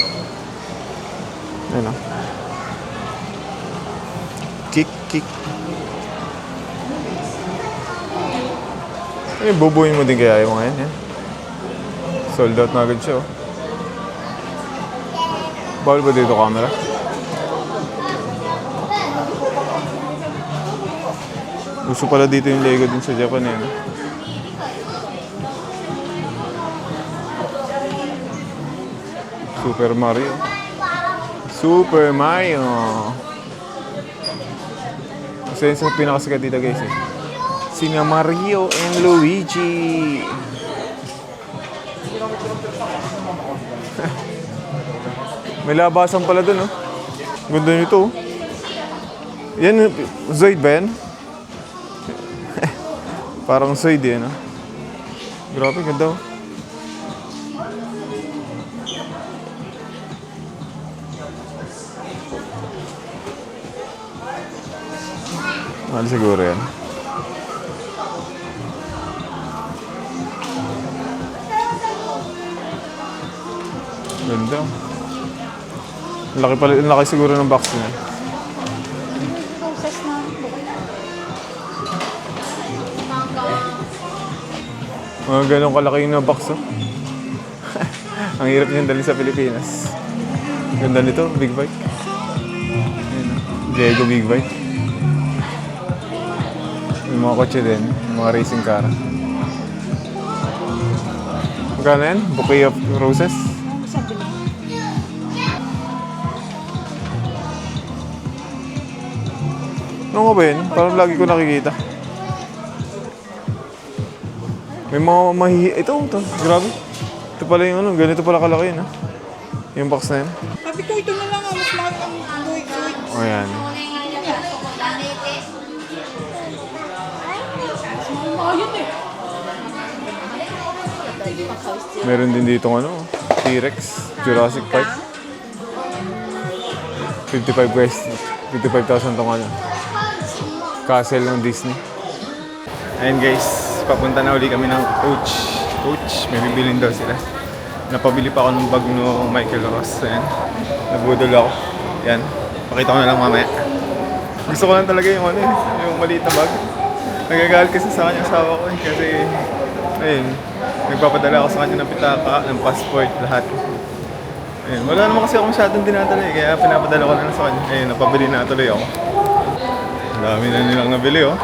Ayan o. Kick. Ay, bubuhin mo din kaya yung mga yan. Yan. Sold out na agad siya oh. Bawal ba dito camera? Gusto pala dito yung Lego din sa Japan eh. No? Super Mario. Super Mario. Kasi yun sa pinakasikat dito guys eh. Sina Mario and Luigi. May labasan pala dun oh. Ganda nito oh. Yan, Zoid ba yan? Parang Zoid yan oh. Grabe, ganda oh. Mahal siguro yan. Ganda. Ang laki siguro ng box niya. Process na. Mga ganun kalaki yung box oh. Ang hirap niyang dali sa Pilipinas. Ganda nito, big bike. Ayan, oh. Lego big bike. May mga kotse din, mga racing car. Magkano yan? Bouquet of roses? Sabi lang. Ano nga ba yun? Parang lagi ko nakikita. May mga Ito. Grabe. Ito pala yung ano. Ganito pala kalaki yun, ha? Yung box na yun. Sabi ko, ito na lang. Mas mahal ang Zoid. O yan. Mahal yun eh. Meron din dito ano. T-Rex. Jurassic Park. 55 guys. 55,000 tong ano. Castle ng Disney. Ayun guys. Papunta na uli kami ng Coach. May bibilin daw sila. Napabili pa ako ng bag no Michael Ross. Ayan. Nabudol ako. Yan. Pakita ko na lang mamaya. Gusto ko lang talaga yung ano yung maliit na bag. Nagagalit kasi sa kanya asawa ko kasi ayun. Nagpapadala ako sa kanya ng pitaka, ng passport, lahat. Ayun. Wala naman kasi ako masyadong dinadala eh. Kaya pinapadala ko na lang sa kanya. Ayun. Napabili na tuloy ako. Dami na nilang nabili oh.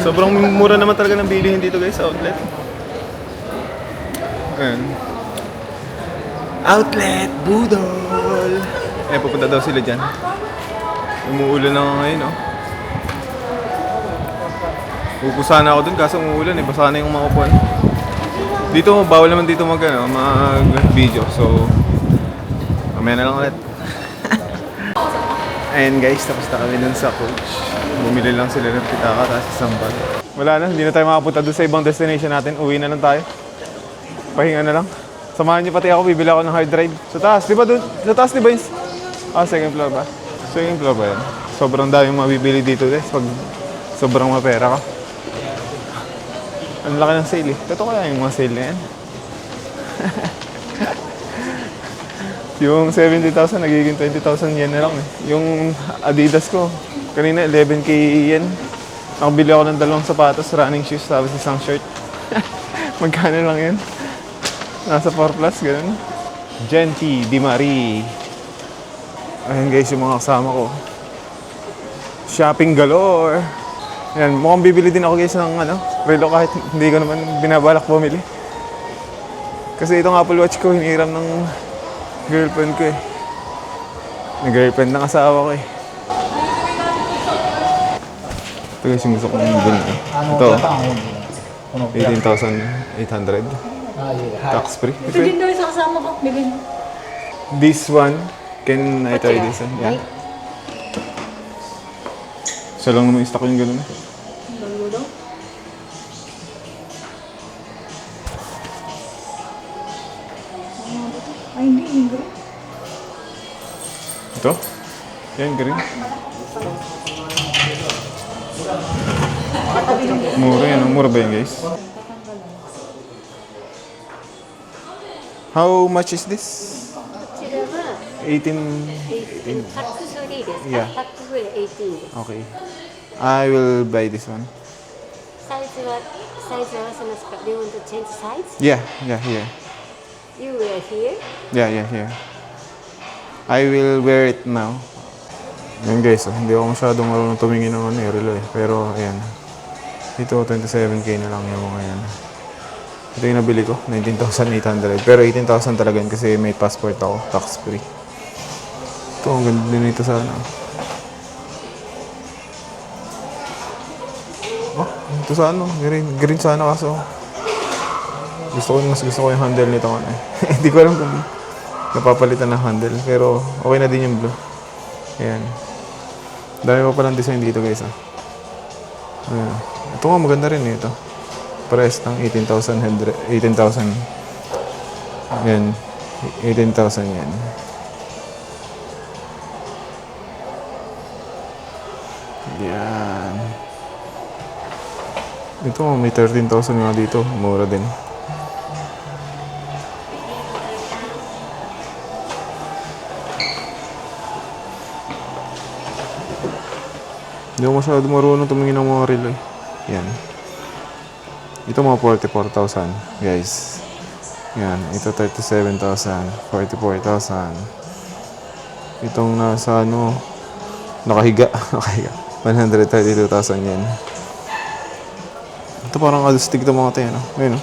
Sobrang mura naman talaga ng bilihin dito guys sa outlet. Ayan. Outlet Budol! Eh, pupunta daw sila dyan. Umuulan na nga ngayon, oh. Pupusa na ako dun kaso umuulan eh. Basa na yung mga upuan. Dito, bawal naman dito mag-video. So, mamaya na lang ulit. Ayan guys, tapos na kami dun sa Coach. Bumili lang sila ng pitaka tapos isang bag. Wala na, hindi na tayo makapunta doon sa ibang destination natin. Uwi na lang tayo. Pahinga na lang. Samahan niyo pati ako, bibili ako ng hard drive. Sa taas, di ba doon? Sa taas, di ba yun? Ah, second floor ba? Second floor ba yan? Sobrang daming mabibili dito guys pag sobrang mapera ka. Ang laki ng sale eh. Totoo kaya yung mga sale na yan? Yung 70,000 nagiging 20,000 yen na lang eh. Yung Adidas ko, kanina 11k yen. Nakabili ako ng dalawang sapatos, running shoes, tapos isang shirt. Magkano lang yan? Nasa 4 plus, ganun. Genti, Di Marie. Ayan guys, yung mga kasama ko. Shopping galore. Ayan, mukhang bibili din ako guys ng relo kahit hindi ko naman binabalak bumili. Kasi itong Apple Watch ko, hiniram ng girlfriend ko eh. May girlfriend ng asawa ko eh. Ito guys yung gusto kong bilhin. Ito, 18,800. Tax free. Ito din daw sa kasama ko. Bilhin mo. This one, can I try this one? Yeah. Isa lang naman stock yung gano'n. Bago daw. Ay, hindi. Hindi. Ito? Yan, green. Mura yan. Mura ba yan guys? How much is this? 18. タックスフリーですか、 Yeah. タックスフリー18です。 Okay. I will buy this one. サイズは合わせますか？ Do you want to change size? Yeah, yeah, here. You wear here? Yeah, yeah, here. I will wear it now. Yan guys, hindi ako masyadong marunong tumingin ng relo eh. Pero ayan. Ito, 27k na lang yung mga yan. Ito yung nabili ko, 19,800. Pero 18,000 talaga yun kasi may passport ako, tax free. Ito, ang ganda din ito sana. Oh, ito sana. Green sana kaso. Mas gusto ko yung handle nito. Hindi ko alam kung napapalitan ng handle. Pero okay na din yung blue. Ayan. Dami pa palang design dito guys. Ayan. Ito nga maganda rin ito. Price ng 18,000. Ayan. 18,000 yan. Yan. Ito may 13,000 nga dito. Mura din. Hindi ako masyado marunong tumingin ng mga relo eh. Yan. Ito mga 44,000 guys. Yan. Ito 37,000. 44,000. Itong nasa nakahiga. 132,000 yan. Ito parang adustig ito mga tayo. Ayun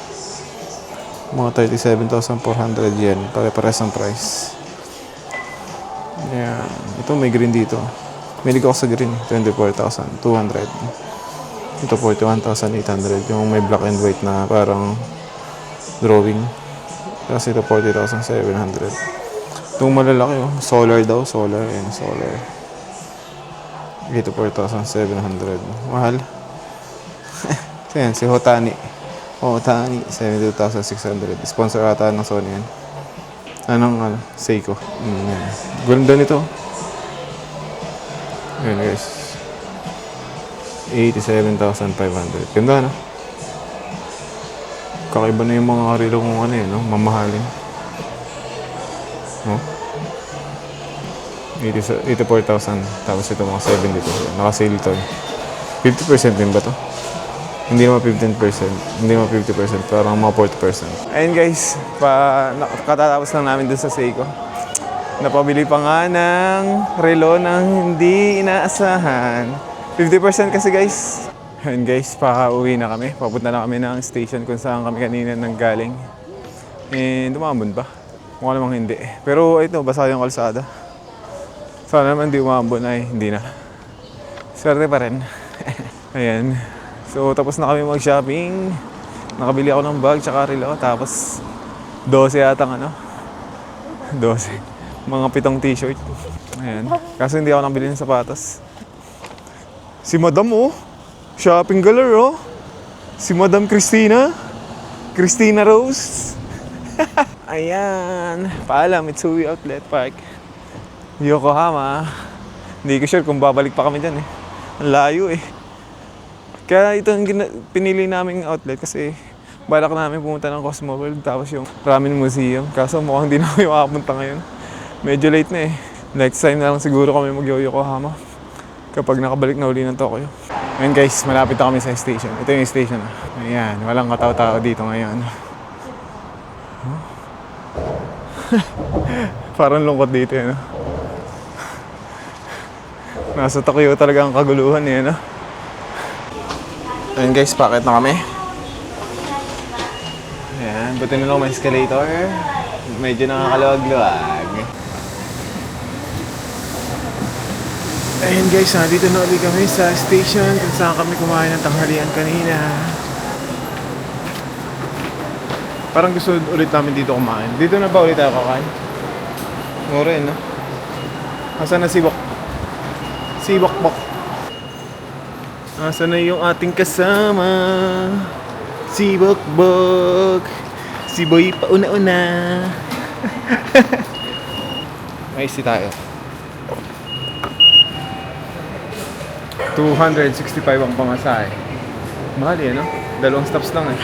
mga 37,400 yen. Pare-pares ang price. Yan. Ito may green dito. Milig ako sa green, 24,200. Ito 41,800, yung may black and white na parang drawing. Tapos ito 40,700. Itong malalaki solar daw, solar. Ayan, solar. Ito 4,700. Mahal. Ayan, si Hotani. Hotani, 72,600. Sponsor ata ng Sony yan. Seiko. Yan. Ganda nito. Ayan guys. 87,500. Ganda Kakaiba na yung mga relo kung mamahalin. 84,000. Tapos ito mga 72. Naka-sale ito. 50% din ba to? Hindi naman 15%. Hindi naman 50%. Parang mga 40%. Ayun guys. Katatapos lang namin dun sa Seiko. Napabili pa nga ng relo ng hindi inaasahan. 50% kasi guys. Ayun guys, pauwi na kami. Papunta na kami ng station kung saan kami kanina nanggaling. And umambon ba? Mukha namang hindi. Pero ito, basa yung kalsada. Sana naman di umambon ay hindi na. Swerte pa rin. Ayan. So tapos na kami mag-shopping. Nakabili ako ng bag tsaka relo. Tapos 12 yatang 12. Mga 7 t-shirt. Ayan. Kaso hindi ako nakabili ng sapatos. Si Madam shopping galore Si Madam Christina. Christina Rose. Ayan. Paalam, Mitsui Outlet Park. Yokohama. Hindi ko sure kung babalik pa kami dyan eh. Ang layo eh. Kaya ito ang pinili naming outlet kasi balak namin pumunta ng Cosmo World tapos yung Ramen Museum. Kaso mukhang hindi na kami makapunta ngayon. Medyo late na eh. Next time na lang siguro kami mag-Yokohama kapag nakabalik na uli ng Tokyo. Ngayon guys, malapit na kami sa station. Ito yung station. Ayan, walang katao-tao dito ngayon. Huh? Parang lungkot dito eh, no? Nasa Tokyo talaga ang kaguluhan eh, no? Ayan guys, packet na kami. Ayan, buti na lang may escalator. Medyo nakakaluwag-luwag. Ayan guys, nandito na ulit kami sa station kung saan kami kumain ng tanghalian kanina. Parang gusto ulit namin dito kumain. Dito na ba ulit tayo kakain? Mura yun, no? Asan na si Bok? Si Bok. Asan na yung ating kasama? Si Bok. Si Boy pauna-una. May isi tayo. 265 ang pamasahe. Mahal yan, no? 2 stops lang eh.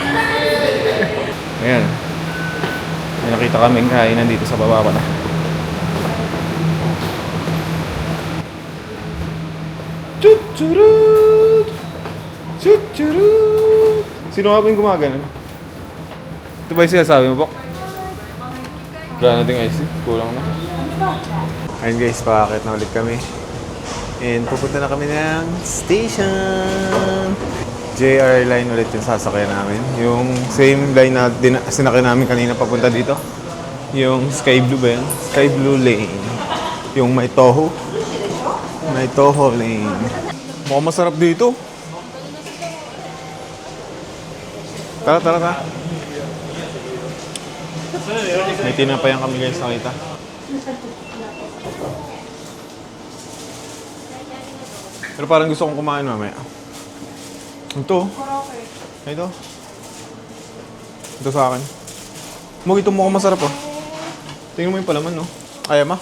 Ayan. May nakita kaming kainan dito sa baba pala. Chuchurut! Chuchurut! Sino nga ba yung gumagano? Ito ba yung sinasabi mo, Bok? Wala nating IC. Kulang na. Ayun guys, pakakit na ulit kami. And pupunta na kami ng station. JR line ulit yung sasakyan namin. Yung same line na sinakyan namin kanina papunta dito. Yung Sky Blue ba yun? Sky Blue Lane. Yung may Toho. May Toho Lane. Mukhang masarap dito. Tara. May tinapayan kami guys, nakita. Pero parang gusto kong kumain mamaya. Ito. Ito. Ito sa akin. Ito mukhang masarap oh. Tingnan mo yung palaman no. Ayaw ma.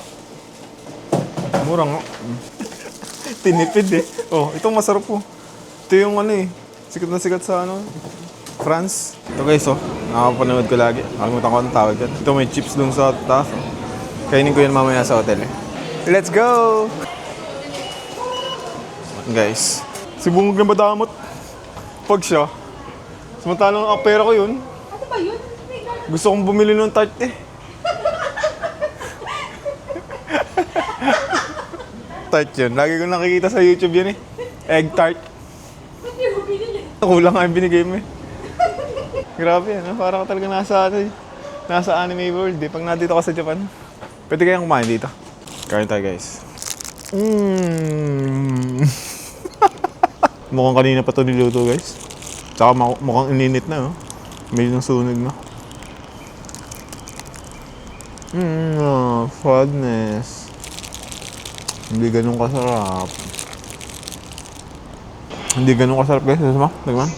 Mura nga. Tinipid eh. Oh, itong masarap po. Ito yung ano eh. Sikat na sikat sa ano. France. Ito guys oh. Nakapanood ko lagi. Nakalimutan ko ang tawag dyan. Ito may chips dun sa taas oh. Kainin ko yan mamaya sa hotel eh. Let's go! Guys, si Bungog na madamot. Pag siya. Samantalang ang pera ko yun. Ano ba yun? Gusto kong bumili ng tart eh. Tart yun. Lagi ko nakikita sa YouTube yun eh. Egg tart. Ba't niyo ko binili? Kulang nga yung binigay mo eh. Grabe yan. Parang ka talaga nasa anime world eh. Pag nandito ka sa Japan. Pwede kayang kumain dito. Kain tayo guys. Mukhang kanina pa ito niluto guys. Tsaka mukhang ininit na oh. May nasunog na. Sadness. Hindi ganun kasarap. Hindi ganun kasarap guys. Sama? Tignan.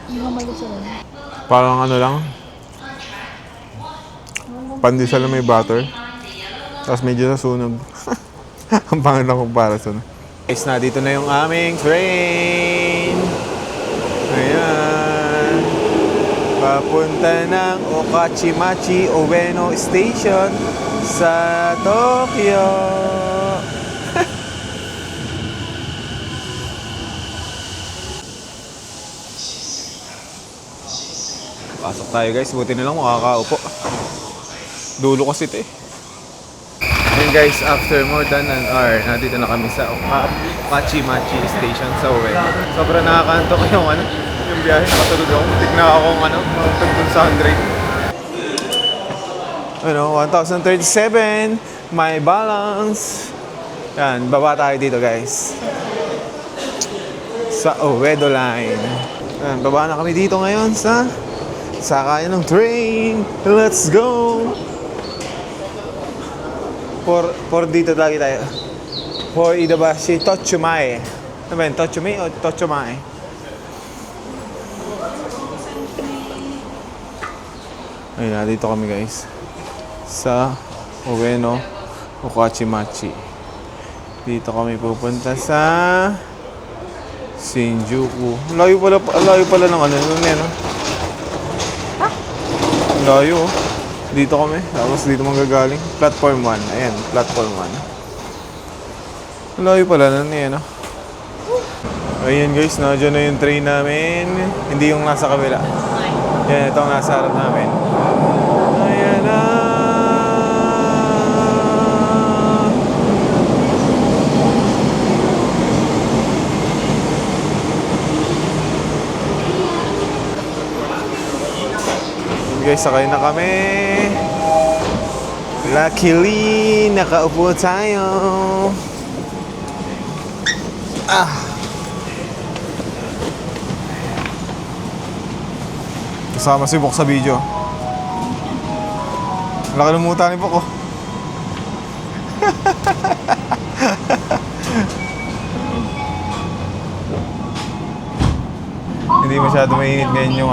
Hindi ko malusarap. Parang ano lang. Pandesal na may butter. Tapos medyo nasunog. Ang pangit na comparison. Guys, na dito na yung aming train. Ayan. Papunta ng Okachimachi Ueno Station sa Tokyo. Pasok tayo guys. Buti na lang makakaupo. Dulo kasi ito eh. And guys, after more than an hour, nandito na kami sa Okachimachi Station sa Ueno. Sobrang nakakantok yung biyahe. Nakatulog ako. Tignan ako matag dun sa 1,037. My balance. Yan, baba tayo dito guys. Sa Uedo Line. Yan, baba na kami dito ngayon sa sakayan ng train. Let's go! For dito lagi tayo. For Idabashi, Tochumae. Ano ba yun? Tochumai o Tochumae? Ayun, dito kami guys. Sa Ueno Okachimachi. Dito kami pupunta sa Shinjuku. Layo pala ng ano nun yan. Layo. Dito kami. Tapos dito manggagaling. Platform 1. Ayan, platform 1. Layo pala nun yan. Ayan guys, nandiyan na yung train namin. Hindi yung nasa kabila. Yan, ito ang nasa harap namin. Ayan na. Guys, sakay na kami. Luckily, nakaupo tayo. Kasama si Bok sa video. Nakalimutan ni Bok, oh. Hindi masyado mainit ngayon yung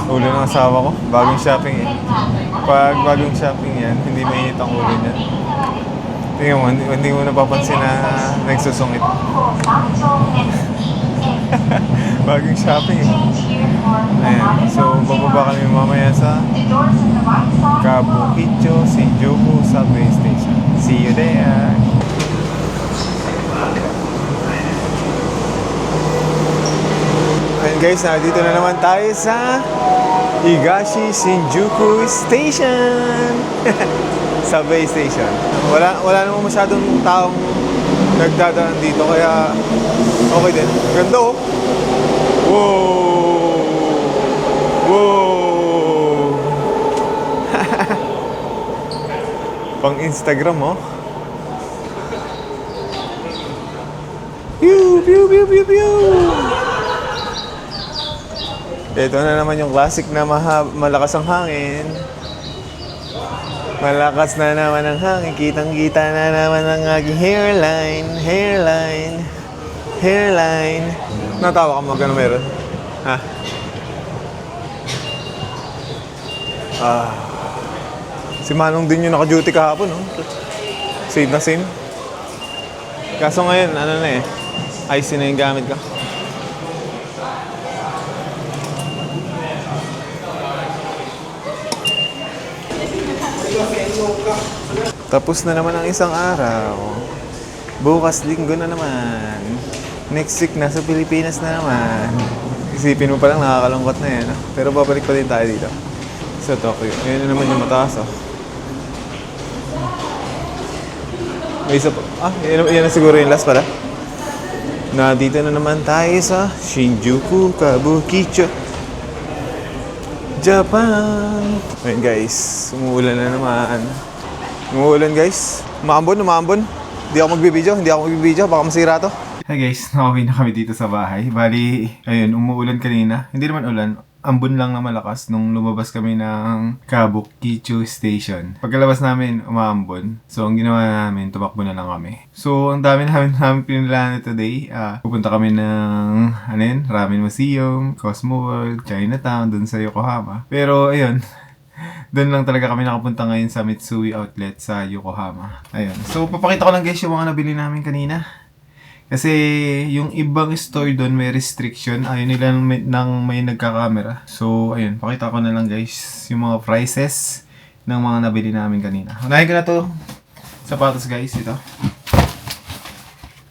ulo ng asawa ko. Bagong shopping eh. Pag bagong shopping yan, hindi mainit ang ulo niya. Tingnan mo, hindi mo napapansin na nagsusungit. Bagong shopping eh. Ayan, so bababa kami mamaya sa Kabukicho Shinjuku Subway Station. See you there! Ayan guys, nandito na naman tayo sa Higashi Shinjuku Station. Subway Station. Wala namang masyadong taong nagdadaan dito kaya okay din. Ganda oh. Wow! Wow! Pang Instagram oh. Pew! Pew! Pew! Pew! Pew! Ito na naman yung classic na malakas ang hangin. Malakas na naman ang hangin. Kitang-kita na naman ang aking hairline. Natawa ka mo, gano'n meron? Ha? Si Manong din yung naka-duty kahapon, no? Same na same. Kaso ngayon, ano na eh, IC na yung gamit ka. Tapos na naman ang isang araw. Bukas linggo na naman. Next week nasa Pilipinas na naman. Isipin mo palang nakakalungkot na yan. Pero babalik pa din tayo dito sa Tokyo. Ayan na naman yung mataas oh. May isa pa. Yan na siguro yung last pala. Dito na naman tayo sa Shinjuku Kabukicho, Japan. Ayun guys, umuulan na naman. Umuulan guys. Umambon. Hindi ako magbibideo, baka masira to. Hey guys, nakauwi na kami dito sa bahay. Bali, ayun, umuulan kanina. Hindi naman ulan, ambon lang na malakas nung lumabas kami ng Kabukicho Station. Pagkalabas namin, umaambon. So, ang ginawa namin, tumakbo na lang kami. So, ang dami namin pinilano today. Pupunta kami ng, Ramen Museum, Cosmo World, Chinatown, dun sa Yokohama. Pero, ayun, doon lang talaga kami nakapunta ngayon sa Mitsui Outlet sa Yokohama. Ayun. So, papakita ko lang guys yung mga nabili namin kanina. Kasi yung ibang store doon may restriction. Ayun nila nang may nagka-camera. So, ayun. Pakita ko na lang guys yung mga prices ng mga nabili namin kanina. Unahin ko na to. Sapatos guys. Ito.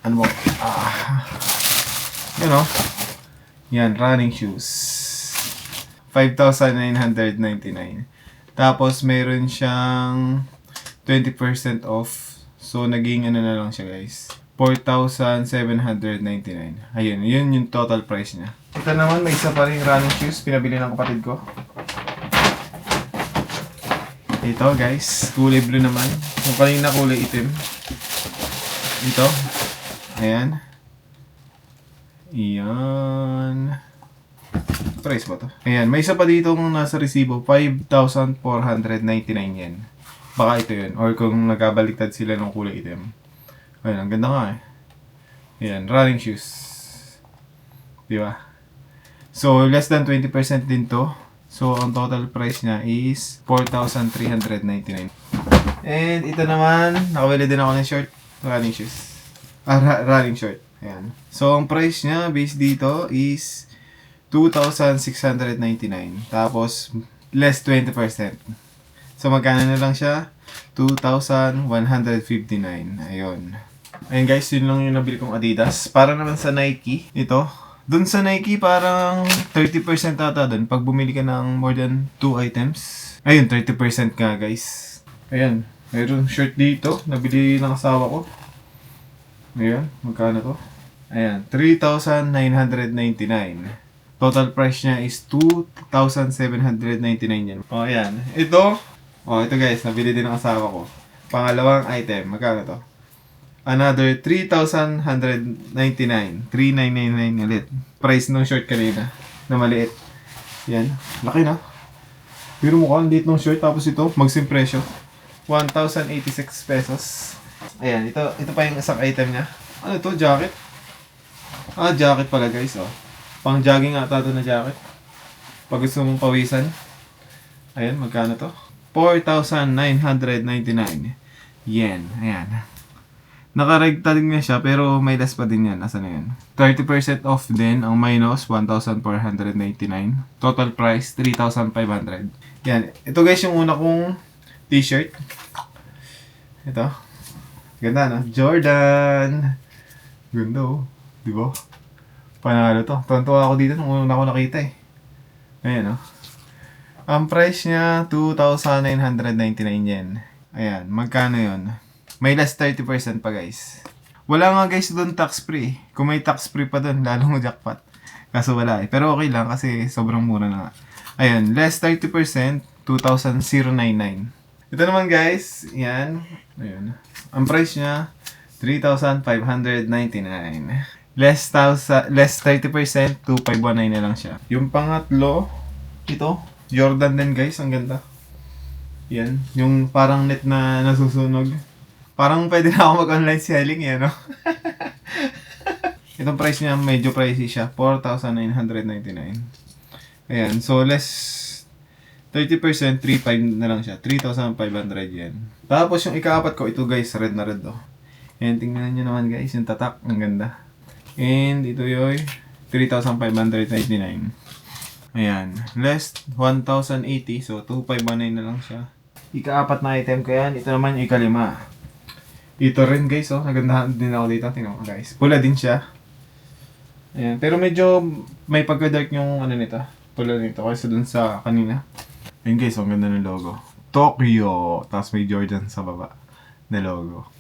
Ano mo? Yan o. Yan. Running shoes. 5,999. Tapos, meron siyang 20% off. So, naging ano na lang siya guys. 4,799. Ayun, yun yung total price niya. Ito naman, may isa pa rin running shoes. Pinabili ng kapatid ko. Ito guys, kulay blue naman. Yung kanina kulay itim. Ito. Ayan. Iyan. Price ba to? Ayan, may isa pa dito kung nasa resibo, 5,499 yen. Baka ito yun. Or kung nagkabaliktad sila ng kulay itim. Ayun, ang ganda nga eh. Ayan, running shoes. Diba? So, less than 20% din to. So, ang total price niya is 4,399. And ito naman, nakabili din ako ng short running shoes. Running short. Ayan. So, ang price niya base dito is 2,699. Tapos, less 20%. So, magkano na lang siya? 2,159. Ayun. Ayun guys, yun lang yung nabili kong Adidas. Para naman sa Nike, ito. Dun sa Nike, parang 30% ata dun. Pag bumili ka ng more than 2 items. Ayun, 30% nga guys. Ayan. Mayroon shirt dito. Nabili ng asawa ko. Ayan. Magkano to? Ayan. 3,999. Total price niya is 2,799 yan. O, ayan. Ito. O, ito guys. Nabili din ng asawa ko. Pangalawang item. Magkano to? Another 3,199. 3,999 ulit. Price ng short kanina. Na maliit. Yan. Laki na. Pero mukha, ang liit ng short. Tapos ito, magsim presyo. 1,086 pesos. Ayan. Ito pa yung isang item niya. Ano to? Jacket? Ah, jacket pala guys. Oh. Pang jogging ata ito na jacket. Pag gusto mong pawisan. Ayan, magkano to? 4,999 yen. Ayan. Nakaregta din nga siya, pero may less pa din yan. Asa na yan? 30% off din. Ang minus, 1,499. Total price, 3,500. Yan. Ito guys, yung una kong t-shirt. Ito. Ganda, no? Jordan. Ganda, oh. Diba? Panalo to. Tuwan-tuwa ako dito nung una ko nakita eh. Ayan, oh. Ang price niya, 2,999 yen. Ayan, magkano yun? May less 30% pa guys. Wala nga guys doon tax free. Kung may tax free pa doon, lalong jackpot. Kaso wala eh. Pero okay lang kasi sobrang mura na nga. Ayan, less 30%, 2,099. Ito naman guys, yan. Ayan. Ang price niya, 3,599. Less 30%, 2,519 na lang siya. Yung pangatlo, ito, Jordan din guys, ang ganda. Yan, yung parang net na nasusunog. Parang pwede na ako mag-online selling yan, no? Itong price niya, medyo pricey siya, 4,999. Ayan, so less 30%, 3,500 na lang siya, 3,500 yan. Tapos yung ikaapat ko, ito guys, red na red, oh. Ayan, tingnan nyo naman guys, yung tatak, ang ganda. And ito yung 3,599. Ayan. Less 1,080. So, 2,519 na lang siya. Ikaapat na item ko yan. Ito naman yung ikalima. Ito rin guys, oh. Nagandahan din ako dito. Tingnan mo guys. Pula din siya. Ayan. Pero medyo may pagka-dark yung ano nito. Pula nito. Kasi dun sa kanina. Ayan guys, ang ganda ng logo. Tokyo. Tapos may Jordan sa baba na logo.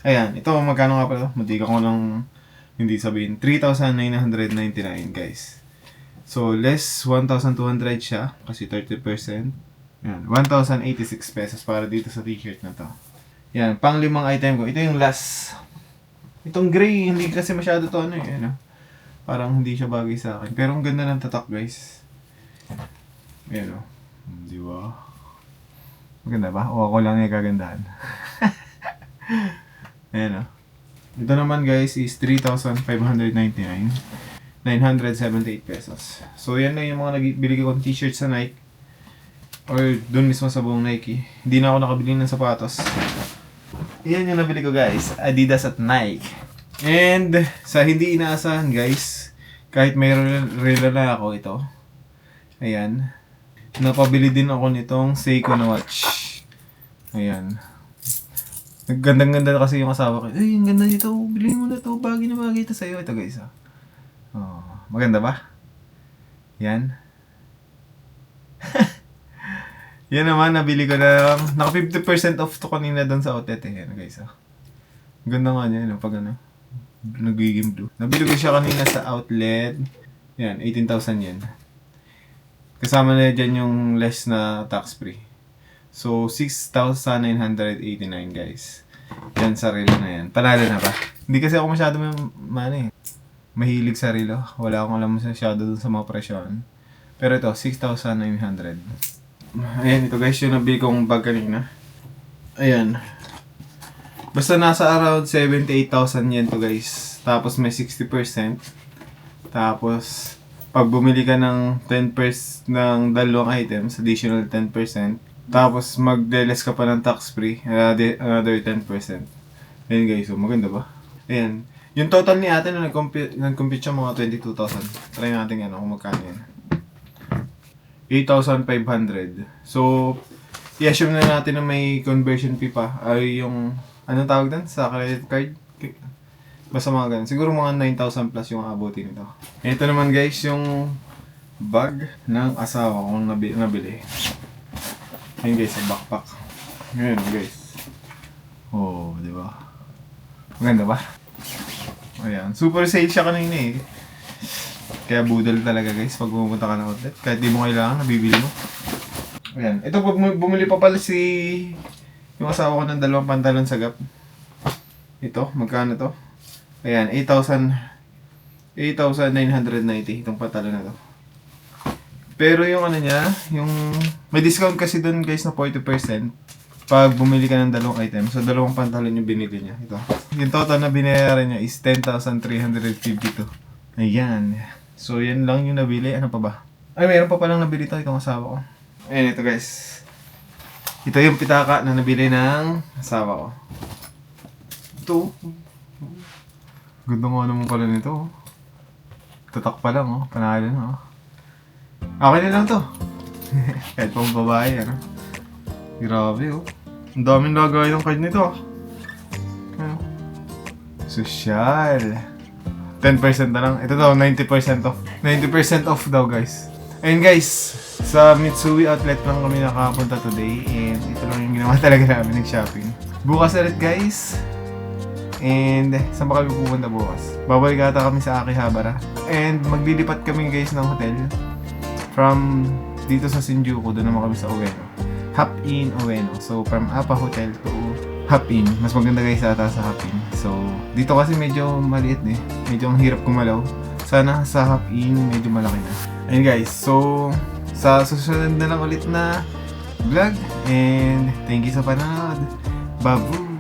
Ayan. Ito, magkano nga pala? Matika ko ng hindi sabihin. 3,999 guys. So, less 1,200 siya. Kasi 30%. Yan. 1,086 pesos para dito sa t-shirt na to. Yan. Pang limang item ko. Ito yung last. Itong gray. Hindi kasi masyado to ano eh. Ano? Parang hindi siya bagay sa akin. Pero ang ganda ng tatak guys. Ayan o. Di ba? Maganda ba? O ako lang yung kagandahan. Ayan o. Ito naman guys is 3,599. 978 pesos. So yan lang yung mga nabili kong t-shirt sa Nike. Or dun mismo sa buong Nike. Hindi na ako nakabili ng sapatos. Yan yung nabili ko guys. Adidas at Nike. And sa hindi inaasahan guys, kahit may relo na ako ito. Ayan. Napabili din ako nitong Seiko na watch. Ayan. Gandang-ganda kasi yung asawa ko. Ay, ang ganda nito. Bilhin mo na to. Bagay na bagay ito sa'yo. Ito guys. Oh, maganda ba? Yan. Yan naman. Nabili ko na. Naka 50% off to kanina doon sa outlet eh. Yan guys. Ganda nga niya. Pag ano. Nagiging blue. Nabili ko siya kanina sa outlet. Yan. 18,000 yan. Kasama na dyan yung less na tax free. So, 6,989 guys. Yan sa relo na yan. Panalo na ba? Hindi kasi ako masyado mahilig sa relo. Wala akong alam masyado dun sa mga presyon. Pero ito, 6,900. Ayan, ito guys yung nabili kong bag kanina. Ayan. Basta nasa around 78,000 yen to guys. Tapos may 60%. Tapos, pag bumili ka ng 10% ng dalawang items, additional 10%. Tapos mag-less ka pa ng tax free, another 10%. Ayan guys, so maganda ba? Ayan. Yung total ni ate na nag-compute siya mga 22,000. Try natin ano kung magkano yan. 8,500. So, i-assume na natin na may conversion fee pa. Ay yung, anong tawag doon? Sa credit card? Basta mga ganun. Siguro mga 9,000 plus yung abutin nito. Ito naman guys, yung bag ng asawa kong nabili. Ayun guys, sa backpack. Ngayon guys. Oh, di ba? Maganda ba? Ayan. Super sale siya kanina eh. Kaya budol talaga guys pag pumunta ka ng outlet. Kahit di mo kailangan, nabibili mo. Ayan. Ito, bumili pa pala yung asawa ko ng 2 pantalon sa Gap. Ito, magkano to? Ayan, 8,990 itong pantalon na to. Pero yung ano niya, yung may discount kasi dun guys na 40% pag bumili ka ng 2 items. So, 2 pantalon yung binili niya. Ito. Yung total na binayaran niya is 10,352. Ayan. So, yan lang yung nabili. Ano pa ba? Ay, mayroon pa palang nabili to itong asawa ko. Ayan, ito guys. Ito yung pitaka na nabili ng asawa ko. Ito. Ganda nga naman pala nito. Tatak pa lang, oh. Panalo na, oh. Okay na lang to. Kahit pang babae, ano. Grabe, oh. Ang daming lagay ng card nito, ah. Ano? Social. 10% na lang. Ito daw, 90% off. 90% off daw, guys. Ayun, guys. Sa Mitsui outlet lang kami nakapunta today. And ito lang yung ginawa talaga namin ng shopping. Bukas ulit, guys. And saan ba kami pupunta bukas? Babalik ata kami sa Akihabara. And maglilipat kami, guys, ng hotel. From dito sa Shinjuku, doon naman kami sa Ueno. Hop-in Ueno. So, from Apa Hotel to Hop-in. Mas maganda guys ata sa Hop-in. So, dito kasi medyo maliit eh. Medyo ang hirap gumalaw. Sana sa Hop-in medyo malaki na. Ayun guys, so sa susunod na lang ulit na vlog. And thank you sa panonood. Babu!